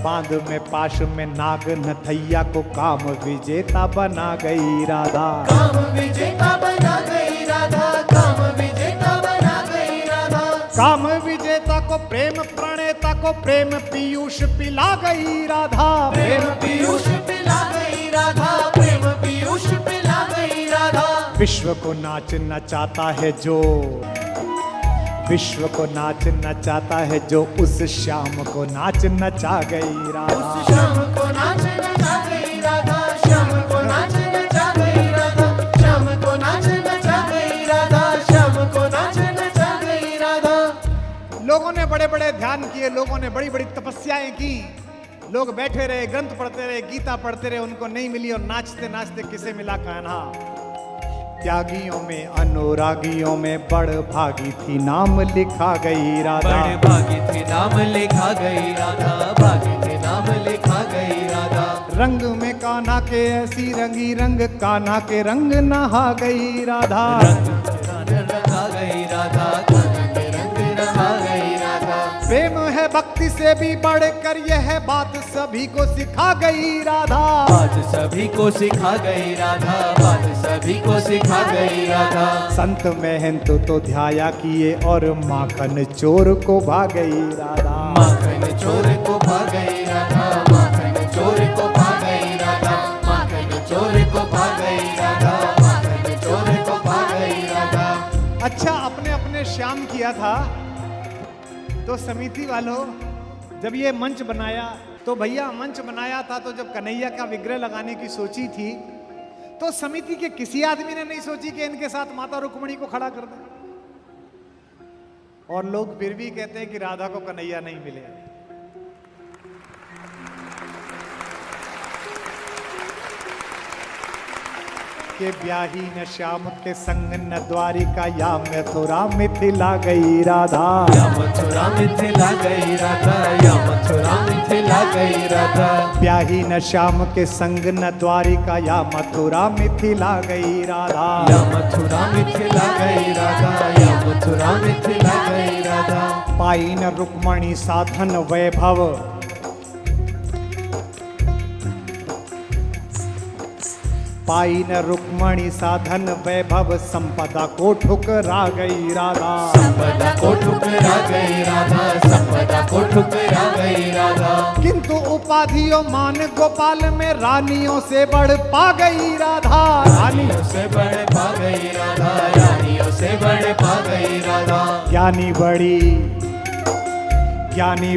बांध में पाश में नाग नथैया को काम विजेता बना गई राधा, काम विजेता बना गई राधा, काम विजेता बना गई राधा। काम विजेता को प्रेम प्रणेता को प्रेम पीयूष पिला गई राधा, प्रेम पीयूष पिला गई राधा, प्रेम पीयूष पिला गई राधा। विश्व को नाच नचाता है जो, विश्व को नाच नचाता है जो उस श्याम को नाच नचा गई राधा, उस श्याम को नाच नचा गई राधा, श्याम को नाच नचा गई राधा, श्याम को नाच नचा गई राधा, श्याम को नाच नचा गई राधा। लोगों ने बड़े बड़े ध्यान किए, लोगों ने बड़ी बड़ी तपस्याएं की, लोग बैठे रहे, ग्रंथ पढ़ते रहे, गीता पढ़ते रहे, उनको नहीं मिली, और नाचते नाचते किसे मिला कान्हा। त्यागियों में अनुरागियों में बड़ भागी थी नाम लिखा गई राधा, बड़े भागी थी नाम लिखा गई राधा, भागी थी नाम लिखा गई राधा। रंग में कान्हा के ऐसी रंगी रंग, कान्हा के रंग नहा गई राधा, रंग रंगा गई राधा, कान्हा के रंग रंगा गई राधा। प्रेम है भक्ति से भी बढ़कर यह बात सभी को सिखा गई राधा, बात सभी को सिखा गई राधा, बात सभी को सिखा गई राधा। संत महंत तो ध्याया किए और माखन चोर को भा गई राधा, माखन चोर को भा गई राधा, माखन चोर को भा गई राधा, माखन चोर को भा गई राधा, माखन चोर को भा गई राधा। अच्छा, अपने अपने श्याम किया था तो समिति वालों जब ये मंच बनाया, तो भैया मंच बनाया था तो जब कन्हैया का विग्रह लगाने की सोची थी तो समिति के किसी आदमी ने नहीं सोची कि इनके साथ माता रुक्मिणी को खड़ा कर दे, और लोग फिर भी कहते हैं कि राधा को कन्हैया नहीं मिले। के ब्याही न श्याम के संग न द्वारिका या मथुरा मिथिला गई राधा, या मथुरा मिथिला गई राधा, या मथुरा मिथिला गई राधा। ब्याही न श्याम के संग न द्वारिका या मथुरा मिथिला गई राधा, या मथुरा मिथिला गई राधा, या मथुरा मिथिला गई राधा। पाई न रुक्मणी साधन वैभव, पाई न रुक्मणी साधन वैभव, संपदा को ठुकरा गई राधा। संपदा को ठुकरा गई राधा, संपदा को ठुकरा गई राधा। किंतु उपाधियों मान गोपाल में रानियों से बढ़ पा गई राधा। रानियों से बढ़ पा गई राधा, रानियों से बढ़ पा गई राधा। ज्ञानी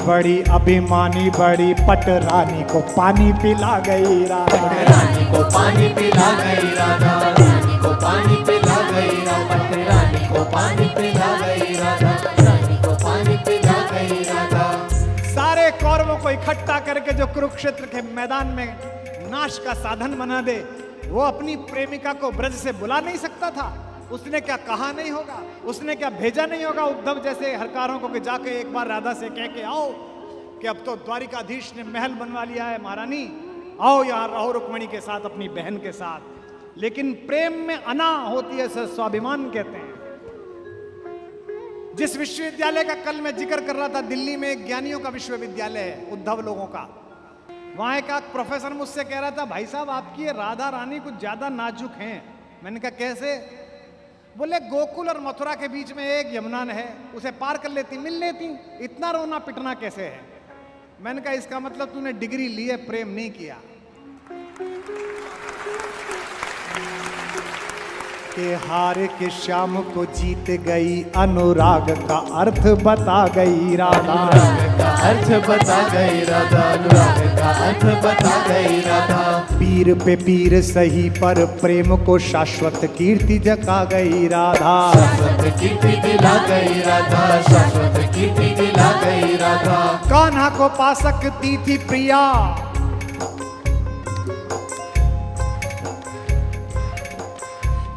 बड़ी अभिमानी बड़ी, पट रानी को पानी पिला गई राधा। पट रानी को पानी पिला गई राधा, रानी को पानी पिला गई राधा। पट रानी को पानी पिला गई राधा, रानी को पानी पिला गई राधा। सारे कौरवों को इकट्ठा करके जो कुरुक्षेत्र के मैदान में नाश का साधन बना दे, वो अपनी प्रेमिका को ब्रज से बुला नहीं सकता था। उसने क्या कहा नहीं होगा, उसने क्या भेजा नहीं होगा उद्धव जैसे हरकारों को कि जाके एक बार राधा से कह के आओ कि अब तो द्वारिकाधीश ने महल बनवा लिया है महारानी, आओ यहाँ रहो रुक्मणी के साथ, अपनी बहन के साथ। लेकिन प्रेम में अना होती है, स्वाभिमान कहते हैं। जिस विश्वविद्यालय का कल मैं जिक्र कर रहा था, दिल्ली में एक ज्ञानियों का विश्वविद्यालय है, उद्धव लोगों का। वहां एक प्रोफेसर मुझसे कह रहा था, भाई साहब आपकी राधा रानी कुछ ज्यादा नाजुक हैं। मैंने कहा कैसे? बोले गोकुल और मथुरा के बीच में एक यमुना है, उसे पार कर लेती, मिल लेती, इतना रोना पिटना कैसे है? मैंने कहा इसका मतलब तूने डिग्री ली है, प्रेम नहीं किया। के हार के श्याम को जीत गई, अनुराग का अर्थ बता गई राधा। अनुराग का अर्थ बता गई राधा, अनुराग का अर्थ बता गई राधा। पीर पे पीर सही पर प्रेम को शाश्वत कीर्ति जगा गई राधा। शाश्वत कीर्ति दिला गई राधा, शाश्वत कीर्ति दिला गई राधा। कान्हा को पा सकती थी प्रिया,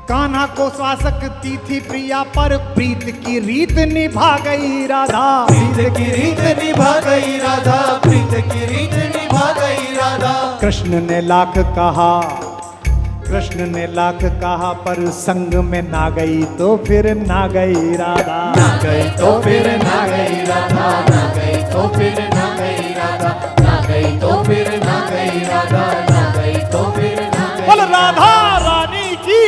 कान्हा को पा सकती थी प्रिया, पर प्रीत की रीत निभा गई राधा। प्रीत की रीत निभा गई राधा, प्रीत की रीत निभा गई राधा। कृष्ण ने लाख कहा, कृष्ण ने लाख कहा, पर संग में ना गई तो फिर ना गई राधा। ना गई तो फिर ना गई राधा, ना गई तो फिर ना गई राधा, ना गई तो फिर ना गई राधा, ना गई तो फिर ना गई। बोल राधा रानी की।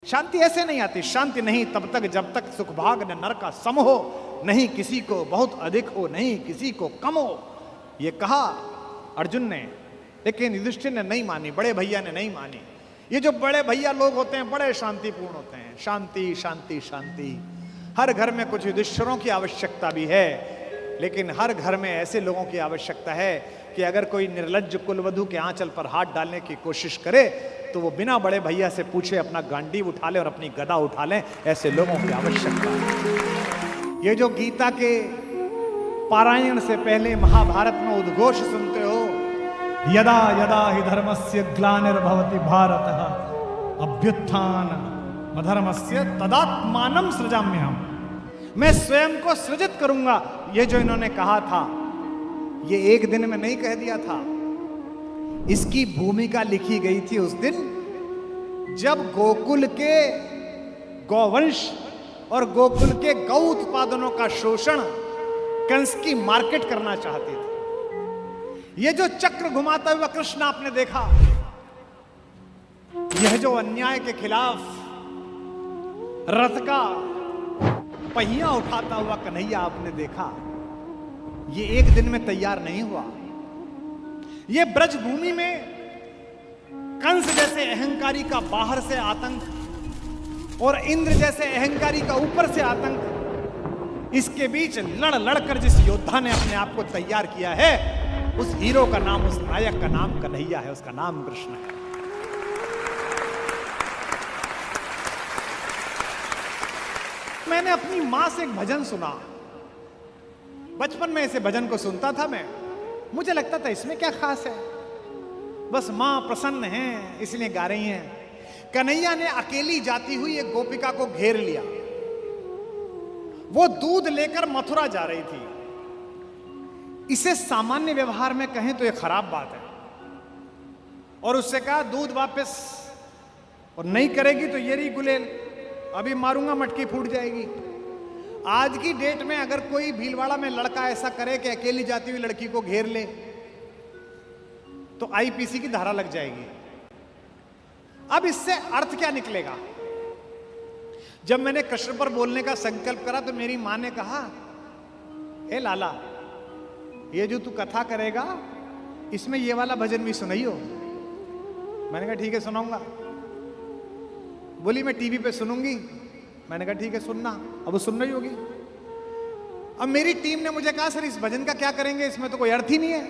शांति ऐसे नहीं आती, शांति नहीं तब तक जब तक सुख भाग न नर का सम हो, नहीं किसी को बहुत अधिक हो, नहीं किसी को कम हो। ये कहा अर्जुन ने, लेकिन युधिष्ठिर ने नहीं मानी, बड़े भैया ने नहीं मानी। ये जो बड़े भैया लोग होते हैं बड़े शांतिपूर्ण होते हैं, शांति शांति शांति। हर घर में कुछ युधिष्ठिरों की आवश्यकता भी है, लेकिन हर घर में ऐसे लोगों की आवश्यकता है कि अगर कोई निर्लज्ज कुलवधू के आंचल पर हाथ डालने की कोशिश करे तो वो बिना बड़े भैया से पूछे अपना गांडीव उठा ले और अपनी गदा उठा ले। ऐसे लोगों की आवश्यकता है। ये जो गीता के पारायण से पहले महाभारत में उद्घोष सुनते हो, यदा यदा हि धर्मस्य ग्लानिर्भवति भारतः अभ्युत्थान अधर्मस्य तदात्मानं सृजाम्यहम्। मैं स्वयं को सृजित करूंगा। ये जो इन्होंने कहा था, ये एक दिन में नहीं कह दिया था। इसकी भूमिका लिखी गई थी उस दिन जब गोकुल के गौवंश और गोकुल के गौ उत्पादनों का शोषण कंस की मार्केट करना चाहते थे। ये जो चक्र घुमाता हुआ कृष्ण आपने देखा, यह जो अन्याय के खिलाफ रथ का पहिया उठाता हुआ कन्हैया आपने देखा, ये एक दिन में तैयार नहीं हुआ। ये ब्रज भूमि में कंस जैसे अहंकारी का बाहर से आतंक और इंद्र जैसे अहंकारी का ऊपर से आतंक, इसके बीच लड़ लड़कर जिस योद्धा ने अपने आप को तैयार किया है, उस हीरो का नाम, उस नायक का नाम कन्हैया है, उसका नाम कृष्ण है। मैंने अपनी मां से एक भजन सुना, बचपन में ऐसे भजन को सुनता था मैं, मुझे लगता था इसमें क्या खास है, बस मां प्रसन्न है इसलिए गा रही हैं। कन्हैया ने अकेली जाती हुई एक गोपिका को घेर लिया। वो दूध लेकर मथुरा जा रही थी। इसे सामान्य व्यवहार में कहें तो यह खराब बात है, और उससे कहा दूध वापस, और नहीं करेगी तो ये रही गुलेल, अभी मारूंगा मटकी फूट जाएगी। आज की डेट में अगर कोई भीलवाड़ा में लड़का ऐसा करे कि अकेली जाती हुई लड़की को घेर ले, तो आईपीसी की धारा लग जाएगी। अब इससे अर्थ क्या निकलेगा? जब मैंने कृष्ण पर बोलने का संकल्प करा तो मेरी मां ने कहा, ए लाला, ये जो तू कथा करेगा इसमें ये वाला भजन भी सुनाइयो। मैंने कहा ठीक है सुनाऊंगा। बोली मैं टीवी पे सुनूंगी। मैंने कहा ठीक है सुनना। अब वो सुन रही होगी। अब मेरी टीम ने मुझे कहा सर इस भजन का क्या करेंगे, इसमें तो कोई अर्थ ही नहीं है।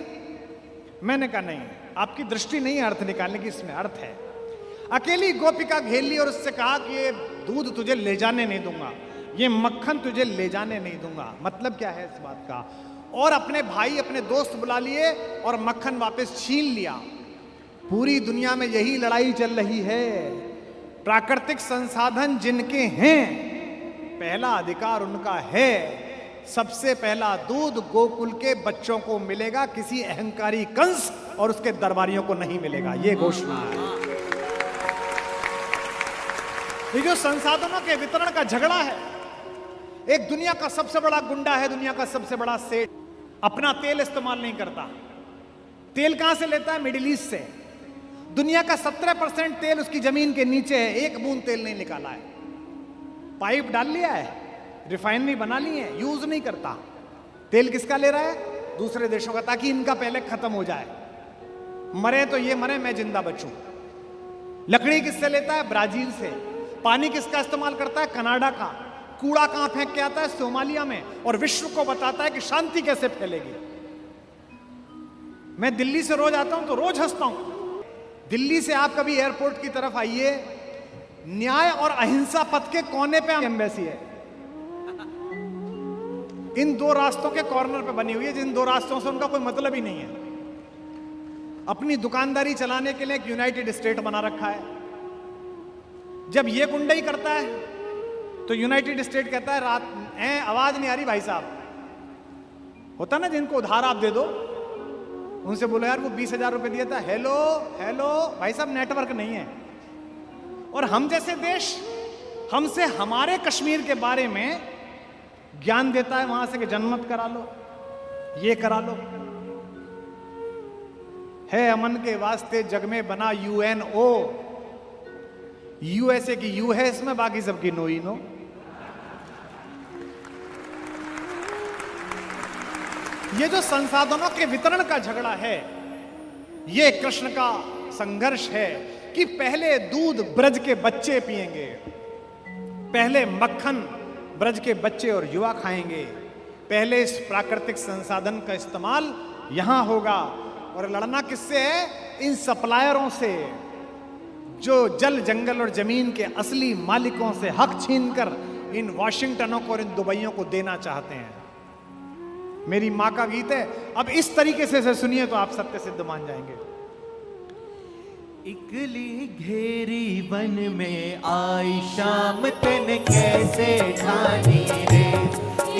मैंने कहा नहीं, आपकी दृष्टि नहीं है अर्थ निकालने की, इसमें अर्थ है। अकेली गोपिका घेर ली और उससे कहा कि ये दूध तुझे ले जाने नहीं दूंगा, ये मक्खन तुझे ले जाने नहीं दूंगा। मतलब क्या है इस बात का? और अपने भाई अपने दोस्त बुला लिए और मक्खन वापस छीन लिया। पूरी दुनिया में यही लड़ाई चल रही है। प्राकृतिक संसाधन जिनके हैं, पहला अधिकार उनका है। सबसे पहला दूध गोकुल के बच्चों को मिलेगा, किसी अहंकारी कंस और उसके दरबारियों को नहीं मिलेगा। यह घोषणा है। ये जो संसाधनों के वितरण का झगड़ा है, एक दुनिया का सबसे बड़ा गुंडा है, दुनिया का सबसे बड़ा सेठ, अपना तेल इस्तेमाल नहीं करता। तेल कहां से लेता है? मिडिल ईस्ट से। दुनिया का 17% तेल उसकी जमीन के नीचे है, एक बूंद तेल नहीं निकाला है। पाइप डाल लिया है, रिफाइनरी बना ली है, यूज नहीं करता। तेल किसका ले रहा है? दूसरे देशों का, ताकि इनका पहले खत्म हो जाए। मरे तो ये मरे, मैं जिंदा बचूं। लकड़ी किससे लेता है? ब्राजील से। पानी किसका इस्तेमाल करता है? कनाडा का। कूड़ा कहां फेंक के आता है? सोमालिया में। और विश्व को बताता है कि शांति कैसे फैलेगी। मैं दिल्ली से रोज आता हूं तो रोज हंसता हूं। दिल्ली से आप कभी एयरपोर्ट की तरफ आइए, न्याय और अहिंसा पथ के कोने पे एम्बेसी है। इन दो रास्तों के कॉर्नर पे बनी हुई है, जिन दो रास्तों से उनका कोई मतलब ही नहीं है। अपनी दुकानदारी चलाने के लिए एक यूनाइटेड स्टेट बना रखा है। जब ये गुंडाई करता है तो यूनाइटेड स्टेट कहता है रात आवाज नहीं आ रही भाई साहब। होता ना जिनको उधार आप दे दो, उनसे बोलो यार वो 20,000 रुपए दिया था, हेलो हेलो भाई साहब नेटवर्क नहीं है। और हम जैसे देश हमसे हमारे कश्मीर के बारे में ज्ञान देता है वहां से कि जनमत करा लो, ये करा लो। है अमन के वास्ते जग में बना UNO। USA की यू है इसमें, बाकी सबकी नो ही नो। ये जो संसाधनों के वितरण का झगड़ा है, ये कृष्ण का संघर्ष है कि पहले दूध ब्रज के बच्चे पिएंगे, पहले मक्खन ब्रज के बच्चे और युवा खाएंगे, पहले इस प्राकृतिक संसाधन का इस्तेमाल यहां होगा। और लड़ना किससे है? इन सप्लायरों से, जो जल जंगल और जमीन के असली मालिकों से हक छीनकर इन वाशिंगटनों को और इन दुबइयों को देना चाहते हैं। मेरी मां का गीत है, अब इस तरीके से सुनिए तो आप सत्य सिद्ध मान जाएंगे। इकली घेरी वन में आई शाम तन कैसे ठानी रे।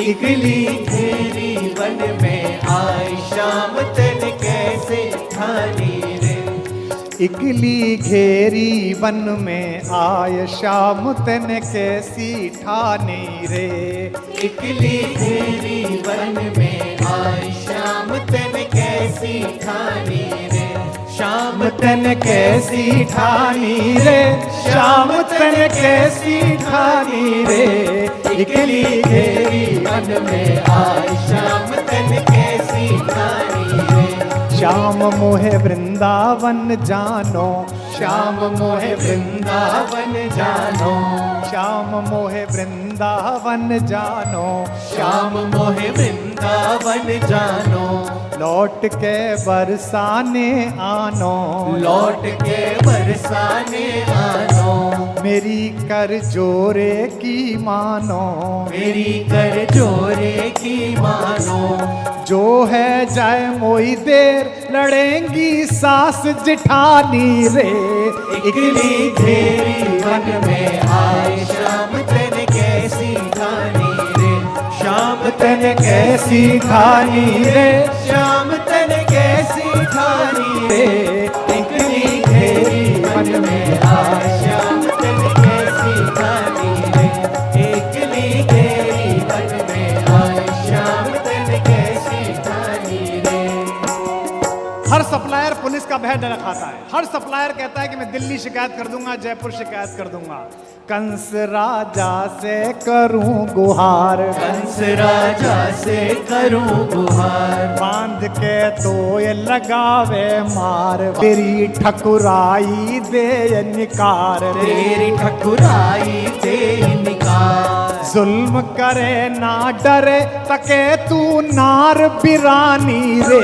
इकली घेरी वन में आई शाम तन कैसे ठानी रे। इकली घेरी वन में आय शाम तन कैसी ठानी रे। इकली घेरी वन में आई शाम तन कैसी ठानी रे। शाम तन कैसी ठानी रे, शाम तन कैसी ठानी रे। इकली घेरी वन में आई शाम तन कैसी ठानी रे। श्याम मोहे वृंदावन जानो, श्याम मोहे वृंदावन जानो। श्याम मोहे वृंदावन जानो। श्याम मोहे वृंदावन जानो। लौट के बरसाने आनो, लौट के बरसाने आनो। मेरी कर जोरे की मानो, मेरी कर जोरे की मानो। जो है जाए मोई देर लड़ेंगी सास जिठानी रे। इकली घेरी वन में आए शाम तन कैसी ठानी रे। शाम तन कैसी ठानी रे, श्याम तन कैसी ठानी रे। इकली घेरी वन में आए श्याम तन कैसी ठानी रे। इकली घेरी वन में आए श्याम तन कैसी ठानी रे। हर सप्लायर पुलिस का भय डर खाता है। हर सप्लायर कहता है कि मैं दिल्ली शिकायत कर दूंगा, जयपुर शिकायत कर दूंगा। कंस राजा से करूं गुहार, कंस राजा से करूं गुहार, बांध के तो ये लगावे मार, तेरी ठकुराई दे निकार, तेरी ठकुराई दे निकार। जुल्म करे ना डरे तके तू नार बिरानी रे,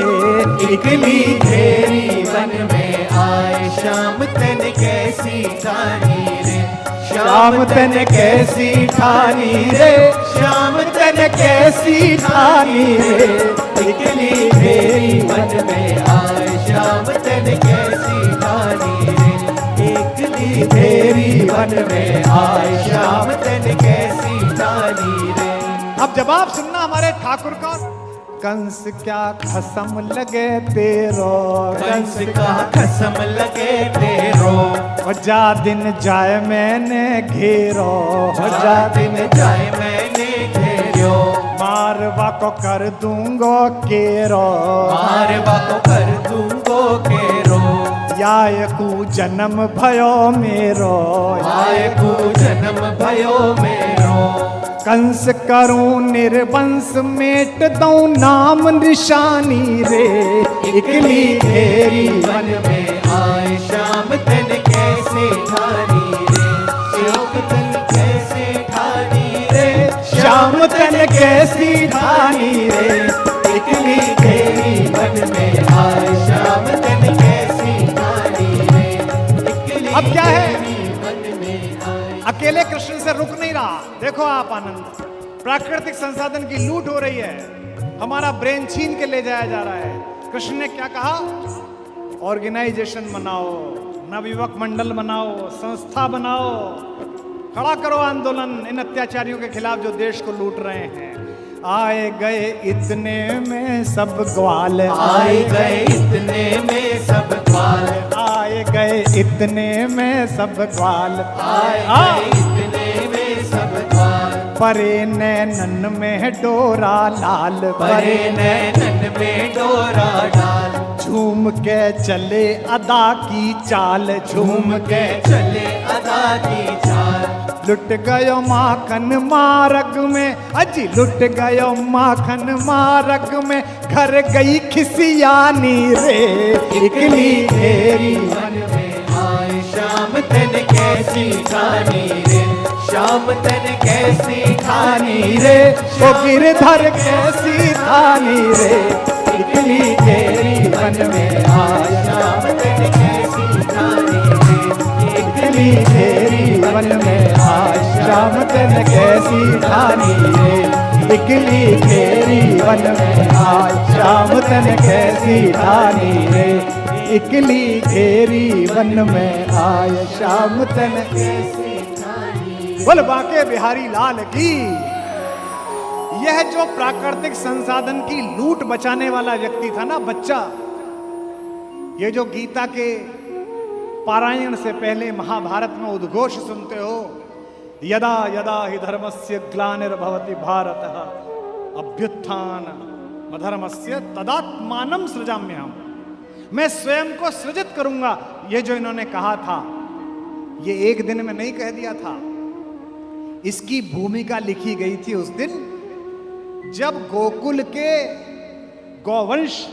इकली घेरी वन में आए, शाम तन कैसी ठानी रे, शाम तन कैसी ठानी रे, शाम तन कैसी ठानी रे, इकली घेरी वन में आए, शाम तन कैसी ठानी रे, इकली घेरी वन में आए, शाम तन कैसी ठानी रे। अब जवाब सुनना हमारे ठाकुर का। कंस क्या खसम लगे तेरो, कंस का कसम लगे तेरो, जा दिन जाए मैंने घेरो, जा दिन जाए मैंने घेरो, मारवा को कर दूंगो केरो, मारवा को कर दूंगो केरो, याय कु जन्म भयो मेरो, आए को जन्म भयो मेरो, कंस करूं निर्वंश मेट दऊं नाम निशानी रे, इकली घेरी वन में आए, शाम तन कैसे ठानी रे, शाम तन कैसे ठानी रे, शाम तन कैसी ठानी रे, इकली घेरी वन में आए, शाम तन कैसी ठानी रे, इकली अब क्या है? घेरी वन में आए। अकेले कृष्ण से रुक नहीं रहा। देखो आप आनंद, प्राकृतिक संसाधन की लूट हो रही है, हमारा ब्रेन छीन के ले जाया जा रहा है। कृष्ण ने क्या कहा? ऑर्गेनाइजेशन बनाओ, नवयुवक मंडल बनाओ, संस्था बनाओ, खड़ा करो आंदोलन इन अत्याचारियों के खिलाफ जो देश को लूट रहे हैं। आए गए इतने में सब ग्वाल, आए गए इतने में सब ग्वाल, आए गए इतने में सब ग्वाल, आए गए इतने में सब ग्वाल, परे नैनन में डोरा लाल, परे नैनन में डोरा डाल, झूम के चले अदा की चाल, झूम के चले अदा की चाल, लुट गयो माखन मारग में, अजी लुट गयो माखन मारग में, घर गई खिसियानी रे, इकली घेरी वन में आए, शाम तन कैसी ठानी रे, शाम तन कैसी ठानी रे, ओ गिरधर कैसी ठानी रे, इकली घेरी वन में आए, शाम तन कैसी ठानी रे, इकली घेरी वन में आए, शाम तन कैसी ठानी रे, इकली घेरी वन में आए, शाम तन कैसी ठानी रे, इकली घेरी वन में आए, शाम तन कैसी ठानी। बोल बांके बिहारी लाल की। यह जो प्राकृतिक संसाधन की लूट बचाने वाला व्यक्ति था ना, बच्चा, ये जो गीता के पारायण से पहले महाभारत में उद्घोष सुनते हो, यदा यदा हि धर्मस्य ग्लानिर्भवति भारतः अभ्युत्थान अधर्मस्य तदात्मानं सृजाम्यहम्, मैं स्वयं को सृजित करूंगा। ये जो इन्होंने कहा था, ये एक दिन में नहीं कह दिया था, इसकी भूमिका लिखी गई थी उस दिन जब गोकुल के गौवंश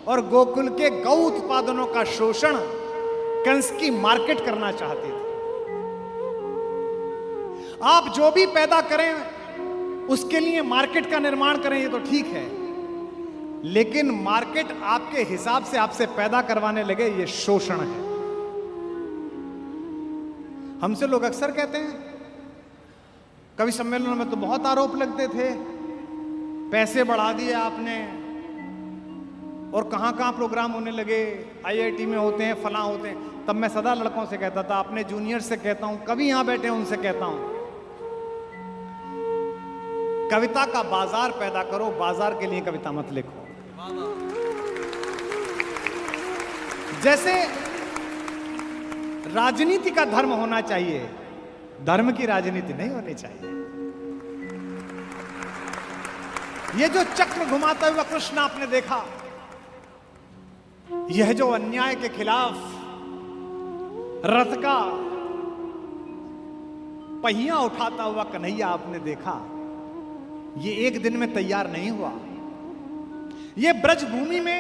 और गोकुल के गौ उत्पादनों का शोषण कंस की मार्केट करना चाहते थे। आप जो भी पैदा करें उसके लिए मार्केट का निर्माण करें, ये तो ठीक है, लेकिन मार्केट आपके हिसाब से आपसे पैदा करवाने लगे, ये शोषण है। हमसे लोग अक्सर कहते हैं, कवि सम्मेलनों में तो बहुत आरोप लगते थे, पैसे बढ़ा दिए आपने, और कहां कहां प्रोग्राम होने लगे, आईआईटी में होते हैं, फलां होते हैं। तब मैं सदा लड़कों से कहता था, अपने जूनियर से कहता हूं, कभी यहां बैठे उनसे कहता हूं, कविता का बाजार पैदा करो, बाजार के लिए कविता मत लिखो। जैसे राजनीति का धर्म होना चाहिए, धर्म की राजनीति नहीं होनी चाहिए। ये जो चक्र घुमाता हुआ कृष्ण आपने देखा, यह जो अन्याय के खिलाफ रथ का पहिया उठाता हुआ कन्हैया आपने देखा, ये एक दिन में तैयार नहीं हुआ। ये ब्रज भूमि में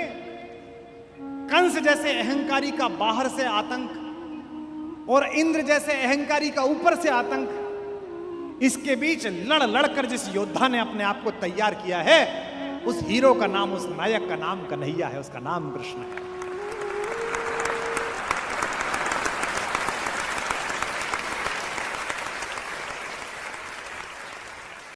कंस जैसे अहंकारी का बाहर से आतंक और इंद्र जैसे अहंकारी का ऊपर से आतंक, इसके बीच लड़ लड़कर जिस योद्धा ने अपने आप को तैयार किया है, उस हीरो का नाम, उस नायक का नाम कन्हैया है, उसका नाम कृष्ण है।